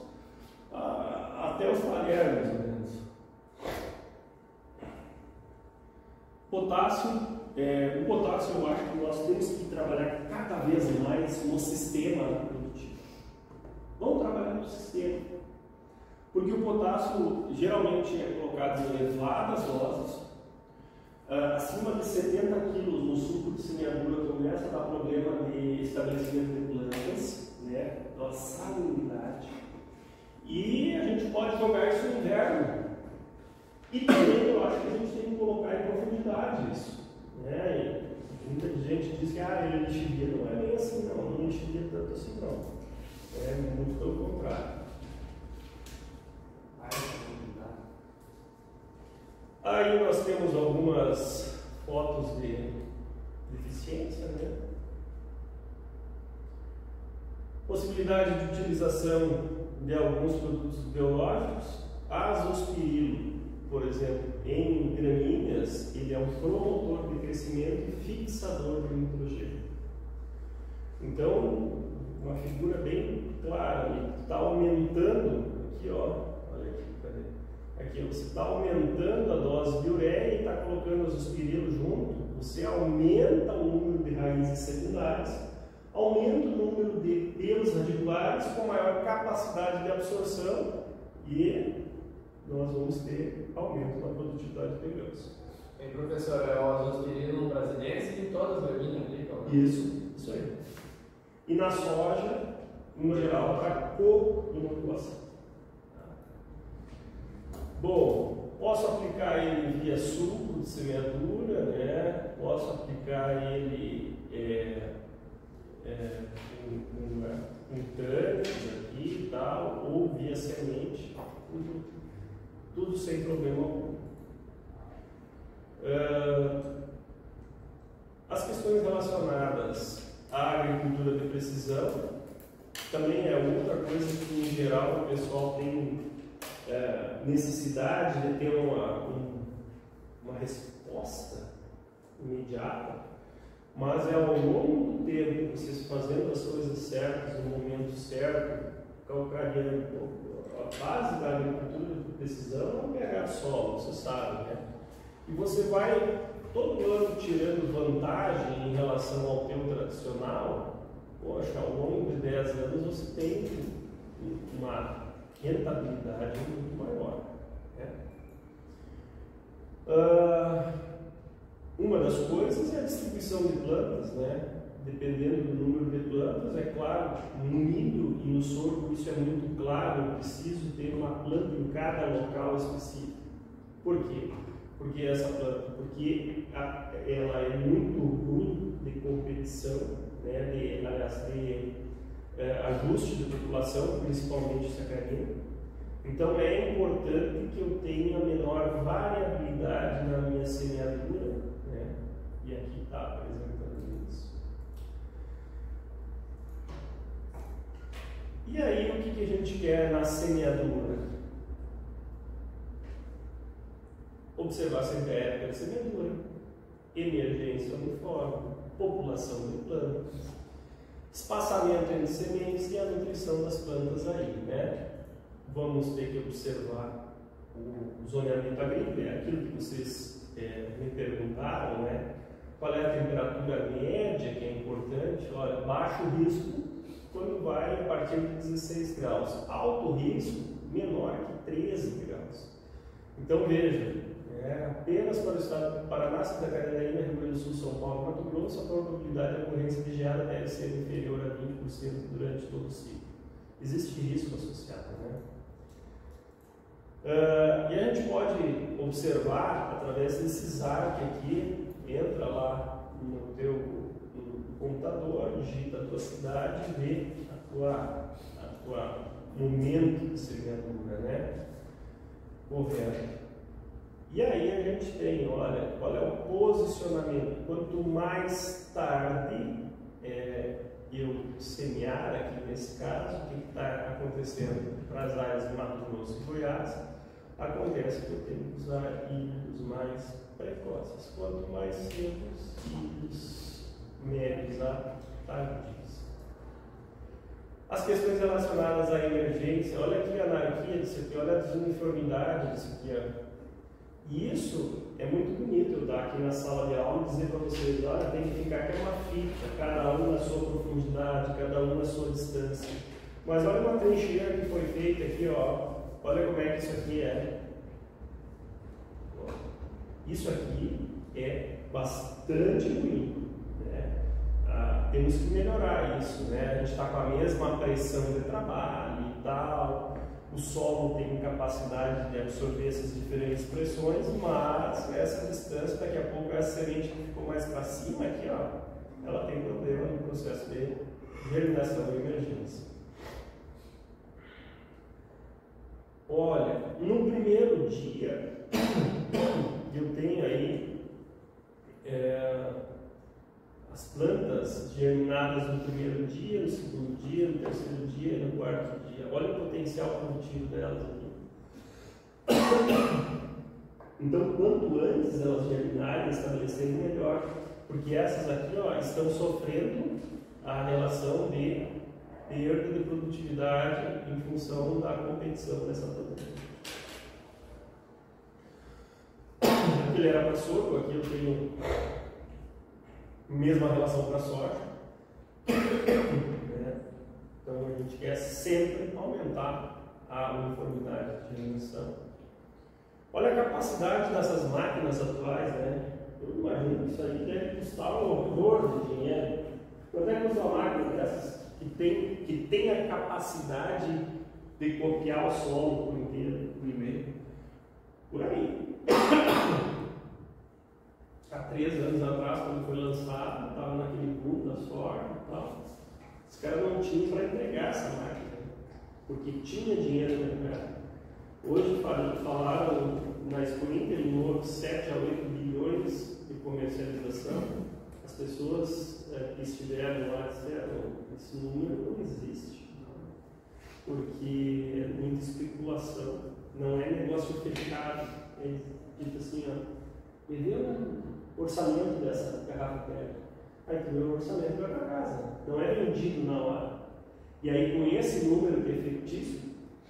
talheres, mais ou menos. Potássio. O potássio, eu acho que nós temos que trabalhar cada vez mais no sistema produtivo. Vamos trabalhar no sistema. Porque o potássio geralmente é colocado em elevadas doses. Acima de 70 kg no suco de semeadura começa a dar problema de estabelecimento de plantas, né? Pela salinidade. E a gente pode jogar isso no inverno. E também eu acho que a gente tem que colocar em profundidade isso. Né? E muita gente diz que ele lixivia. Não é bem assim, não lixivia tanto assim, não. É muito pelo contrário. Aí nós temos algumas fotos de eficiência, né? Possibilidade de utilização de alguns produtos biológicos. Azospirilo, por exemplo, em gramíneas, ele é um promotor de crescimento e fixador de nitrogênio. Então, uma figura bem clara, está aumentando, aqui ó, olha aqui, cadê? Aqui você está aumentando a dose de ureia e está colocando azospirilo junto, você aumenta o número de raízes secundárias, aumenta o número de pelos radiculares com maior capacidade de absorção e nós vamos ter aumento na produtividade de grãos. E professor, é o azospirilo brasileiro e todas as gramíneas aplicam? Isso aí. E na soja, no geral, para co-inoculação. Bom, posso aplicar ele via suco de semeadura, né? Posso aplicar ele com tanques aqui e tal, ou via semente, tudo sem problema algum. As questões relacionadas à agricultura de precisão também é outra coisa que, em geral, o pessoal tem necessidade de ter uma resposta imediata, mas é ao longo do tempo, vocês fazendo as coisas certas no momento certo, calcareando. A base da agricultura de precisão é o pH do solo, você sabe, né? E você vai todo ano tirando vantagem em relação ao teu tradicional. Poxa, ao longo de 10 anos você tem uma rentabilidade muito maior, né? Uma das coisas é a distribuição de plantas, né? Dependendo do número de plantas, é claro, no milho e no sorgo isso é muito claro, eu preciso ter uma planta em cada local específico. Por quê? Porque essa planta, porque ela é muito ruim de competição, né? de ajuste de população, principalmente sacarina. Então é importante que eu tenha menor variabilidade na minha semeadura, né? E aqui está apresentando isso. E aí o que a gente quer na semeadura? Observar sempre a época de semeadura, emergência uniforme, população de plantas, espaçamento entre sementes e a nutrição das plantas aí, né? vamos ter que observar o zoneamento agrícola, é aquilo que vocês me perguntaram, né? Qual é a temperatura média que é importante? Olha, baixo risco quando vai a partir de 16 graus, alto risco menor que 13 graus. Então veja, apenas para o estado do Paraná, Santa Catarina, Rio Grande do Sul, São Paulo e Mato Grosso, a probabilidade de ocorrência de geada deve ser inferior a 20% durante todo o ciclo. Existe risco associado, né? E a gente pode observar através desse ZARC aqui, entra lá no teu computador, digita a tua cidade e vê a tua momento de semeadura, né? Correto. E aí a gente tem, olha, qual é o posicionamento. Quanto mais tarde eu semear aqui nesse caso, o que está acontecendo para as áreas de Mato Grosso e Goiás? Acontece que eu tenho que usar híbridos mais precoces. Quanto mais cedo, híbridos médios a tardios. As questões relacionadas à emergência, olha aqui a anarquia disso aqui, olha a desuniformidade disso aqui. Ó. E isso é muito bonito eu estar aqui na sala de aula e dizer para vocês, olha, tem que ficar aqui uma fita, cada um na sua profundidade, cada um na sua distância. Mas olha uma trincheira que foi feita aqui, ó. Olha como é que isso aqui é. Isso aqui é bastante ruim, né? Temos que melhorar isso, né? A gente está com a mesma pressão de trabalho e tal. O solo tem capacidade de absorver essas diferentes pressões, mas essa distância, daqui a pouco, essa semente que ficou mais para cima aqui, ó, ela tem problema no processo de germinação e emergência. Olha, no primeiro dia, eu tenho aí as plantas germinadas no primeiro dia, no segundo dia, no terceiro dia e no quarto dia. Olha o potencial produtivo delas aqui. Então, quanto antes elas germinarem, estabelecerem, melhor. Porque essas aqui, ó, estão sofrendo a relação de perda de produtividade em função da competição dessa planta. Aqui ele era para sorgo, aqui eu tenho a mesma relação para soja. Então a gente quer sempre aumentar a uniformidade de germinação. Olha a capacidade dessas máquinas atuais, né? Eu imagino que isso aí deve custar um horror de dinheiro. Quanto é que custa uma máquina dessas que tem a capacidade de copiar o solo por inteiro? 1,5. Por aí. Há 3 anos atrás, quando foi lançado, estava naquele boom da soja e tal. Os caras não tinham para entregar essa máquina, porque tinha dinheiro no mercado. Hoje falaram na Expo Inter de 7 a 8 bilhões de comercialização. As pessoas que estiveram lá disseram: esse número não existe, porque é muita especulação, não é negócio fechado. É dito assim, ó, me dê um orçamento dessa garrafa PET. Aí tu vê o orçamento e vai para casa, não é vendido na hora. E aí, com esse número de efetivos,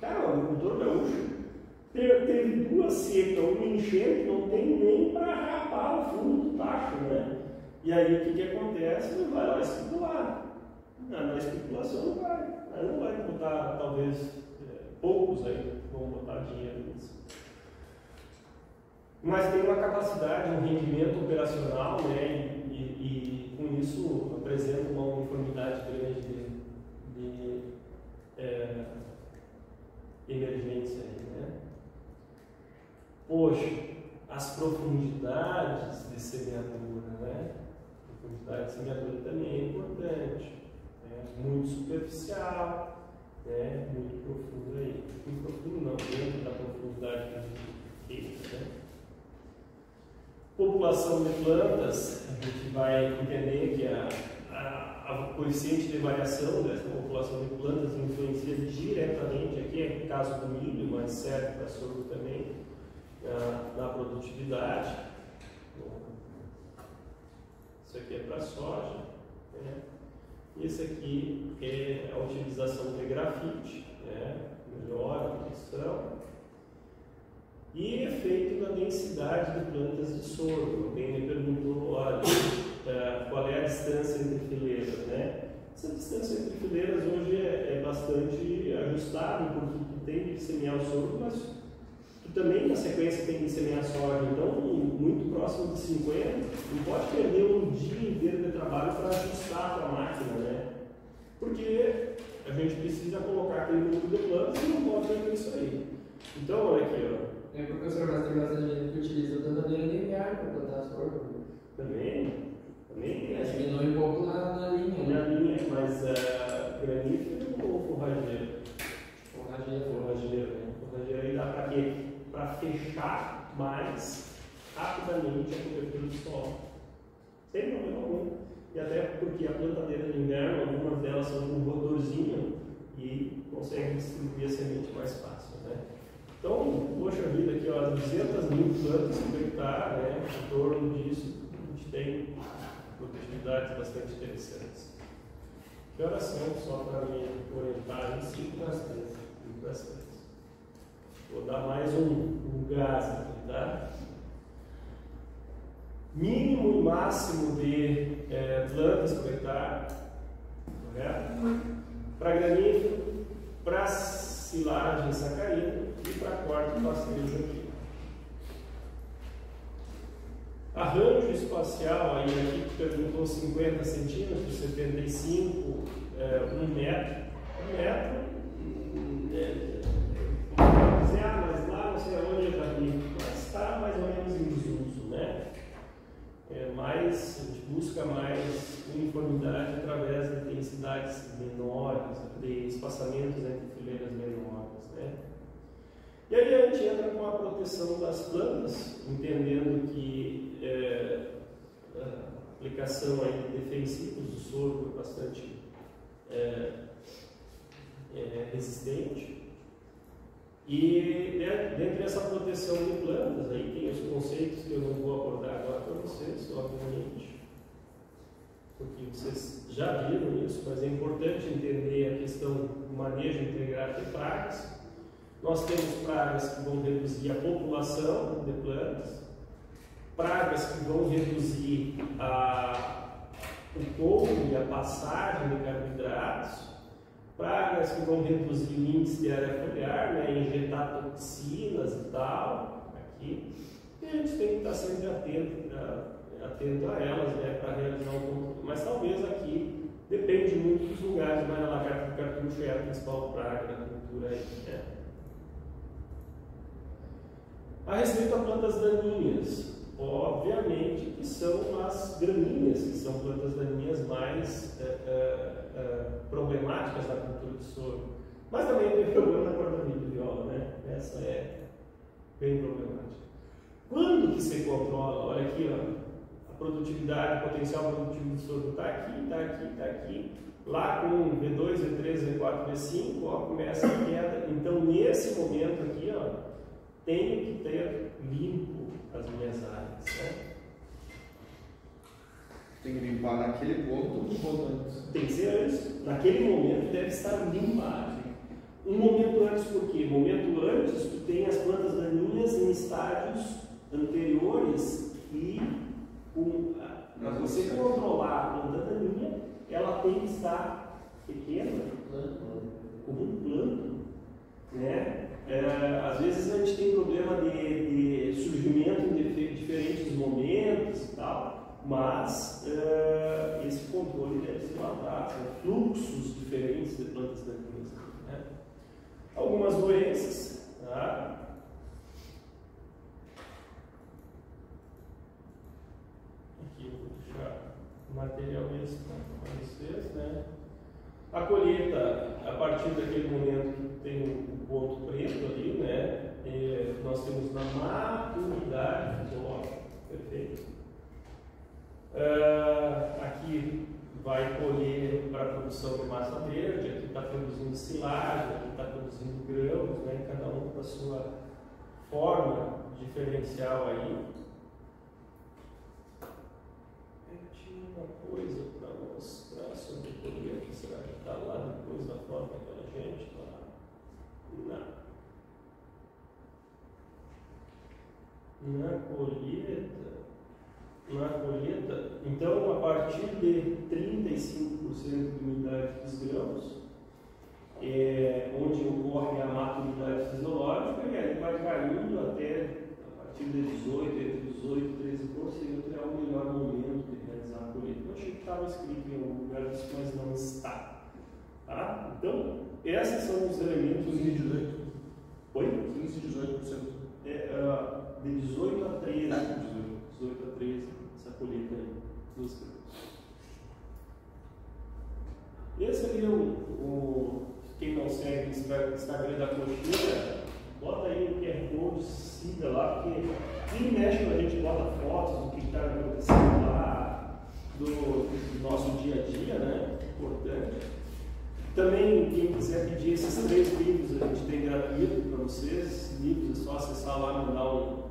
cara, o agricultor gaúcho teve 2 secas, uma enchente, não tem nem para rapar o fundo do tacho, né? E aí o que acontece? Ele vai lá especular. Na especulação não vai botar, talvez, poucos aí vão botar dinheiro nisso. Mas tem uma capacidade, um rendimento operacional, né? E com isso apresenta uma uniformidade grande de emergência aí, né? Poxa, as profundidades de semeadura, né? A profundidade de semeadura também é importante, né? Muito superficial, né? Muito profundo aí. Muito profundo não, dentro da profundidade que a gente fez, né? População de plantas, a gente vai entender que a coeficiente de variação dessa população de plantas influencia diretamente, aqui é o caso do milho, mas serve para sorgo também, na produtividade. Isso aqui é para soja, né? Esse aqui é a utilização de grafite, né? melhora a produção. E efeito na densidade de plantas de sorgo. Alguém me perguntou, olha, qual é a distância entre fileiras, né? Essa distância entre fileiras hoje é bastante ajustável, porque tu tem que semear o sorgo, mas tu também na sequência tem que semear a soja. Então, muito próximo de 50, não pode perder um dia inteiro de trabalho para ajustar a tua máquina, né? Porque a gente precisa colocar aquele número de plantas e não pode perder isso aí. Então, olha aqui, ó. Professor, mas tem bastante gente que utiliza a plantadeira linear para plantar sorgo. Também tem. Diminui um pouco na linha, né? Na linha, mas granífero ou forrageiro? Forrageiro, né? Forrageiro aí dá para quê? Para fechar mais rapidamente a cobertura do solo. Sem problema algum. E até porque a plantadeira de inverno, algumas delas são com um rotorzinho e conseguem distribuir a semente mais fácil, né? Então, poxa vida, aqui ó, 200 mil plantas por hectare, né? Em torno disso, a gente tem produtividades bastante interessantes. Que horas são, só para me orientar? 5 para as 3. Vou dar mais um gás aqui, tá? Mínimo e máximo de plantas por hectare, correto? Para granífero, para silagem sacarina e para corte pastejo aqui. Arranjo espacial, aí aqui perguntou 50 centímetros, 75, 1 metro. 1 metro, dizer, mas lá não sei aonde é Davi, mas está mais ou menos em desuso, né? Mas a gente busca mais uniformidade através de densidades menores, de espaçamentos entre fileiras menores, né? E aí a gente entra com a proteção das plantas, entendendo que a aplicação aí de defensivos do sorgo é bastante resistente. E dentro dessa proteção de plantas, aí tem os conceitos que eu não vou abordar agora para vocês, obviamente, porque vocês já viram isso, mas é importante entender a questão do manejo integrado de pragas. Nós temos pragas que vão reduzir a população de plantas, pragas que vão reduzir o couro e a passagem de carboidratos, pragas que vão reduzir o índice de área foliar, né, injetar toxinas e tal, aqui, e a gente tem que estar sempre atento a elas, né, para realizar um controle. Mas talvez aqui depende muito dos lugares, mas a lagarta do cartucho é a principal praga da cultura aí, né. A respeito a plantas daninhas, obviamente que são as gramíneas, que são plantas daninhas mais problemáticas na cultura de sorgo. Mas também tem problema na corda-milho e viola, né? Essa é bem problemática. Quando que se controla? Olha aqui, ó, a produtividade, o potencial produtivo do sorgo está aqui, está aqui, está aqui. Lá com V2, V3, V4, V5, ó, começa a queda. Então, nesse momento aqui, ó, tenho que ter limpo as minhas áreas, né? Tem que limpar naquele ponto ou ponto antes? Tem que ser antes. Naquele momento deve estar limpada. Um momento antes, por quê? Momento antes, tu tem as plantas daninhas em estádios anteriores e para você controlar a planta daninha, ela tem que estar pequena, como um plano, né? Às vezes a gente tem problema de surgimento em diferentes momentos e tal, mas esse controle deve ser tratado, né? Fluxos diferentes de plantas daninhas, né? Algumas doenças, tá? Aqui eu vou deixar o material extra para vocês, né? A colheita, a partir daquele momento que tem o ponto preto ali, né? Nós temos na maturidade fisiológica, perfeito. Aqui vai colher para a produção de massa verde, aqui está produzindo silagem, aqui está produzindo grãos, né? Cada um com a sua forma diferencial aí. Tinha uma coisa para mostrar sobre o colheita, será que está lá depois da forma daquela gente? Lá? Não. Na colheita, então a partir de 35% de umidade dos grãos, onde ocorre a maturidade fisiológica, e aí vai caindo até a partir de 18, entre 18 e 13% é o melhor momento de realizar a colheita. Eu achei que estava escrito em algum lugar disso, mas não está. Tá? Então, esses são os elementos. 15 e 18. Oi? 15 e 18%. De 18 a 13. 18 a 13, essa colheita aí dos grãos. Esse ali quem não segue o Instagram da Coxilha, bota aí o QR Code, siga lá, porque quem mexe a gente bota fotos do que está acontecendo lá, do nosso dia a dia, né? Importante. Também, quem quiser pedir esses 3 livros, a gente tem gratuito para vocês. Esses livros é só acessar lá, mandar um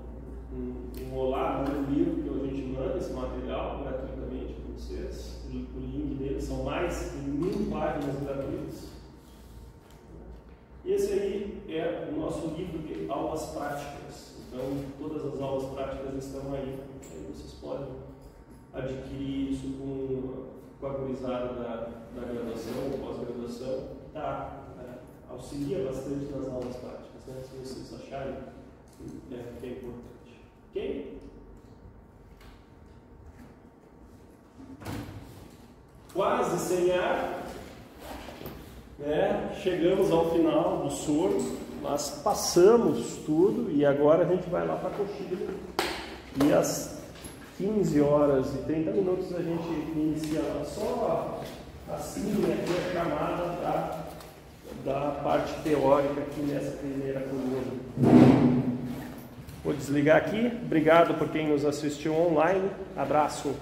olá, manda um livro que a gente manda esse material gratuitamente para vocês. O link deles são mais de 1000 páginas gratuitas. Esse aí é o nosso livro de aulas práticas. Então, todas as aulas práticas estão aí. Aí vocês podem adquirir isso com a gurizada da graduação ou pós-graduação. Auxilia bastante nas aulas práticas, né? Se vocês acharem que é importante. Ok? Quase sem ar. Chegamos ao final do sorgo, mas passamos tudo e agora a gente vai lá para a coxilha. E às 15 horas e 30 minutos a gente inicia só assim aqui a chamada da parte teórica aqui nessa primeira coluna. Vou desligar aqui. Obrigado por quem nos assistiu online. Abraço.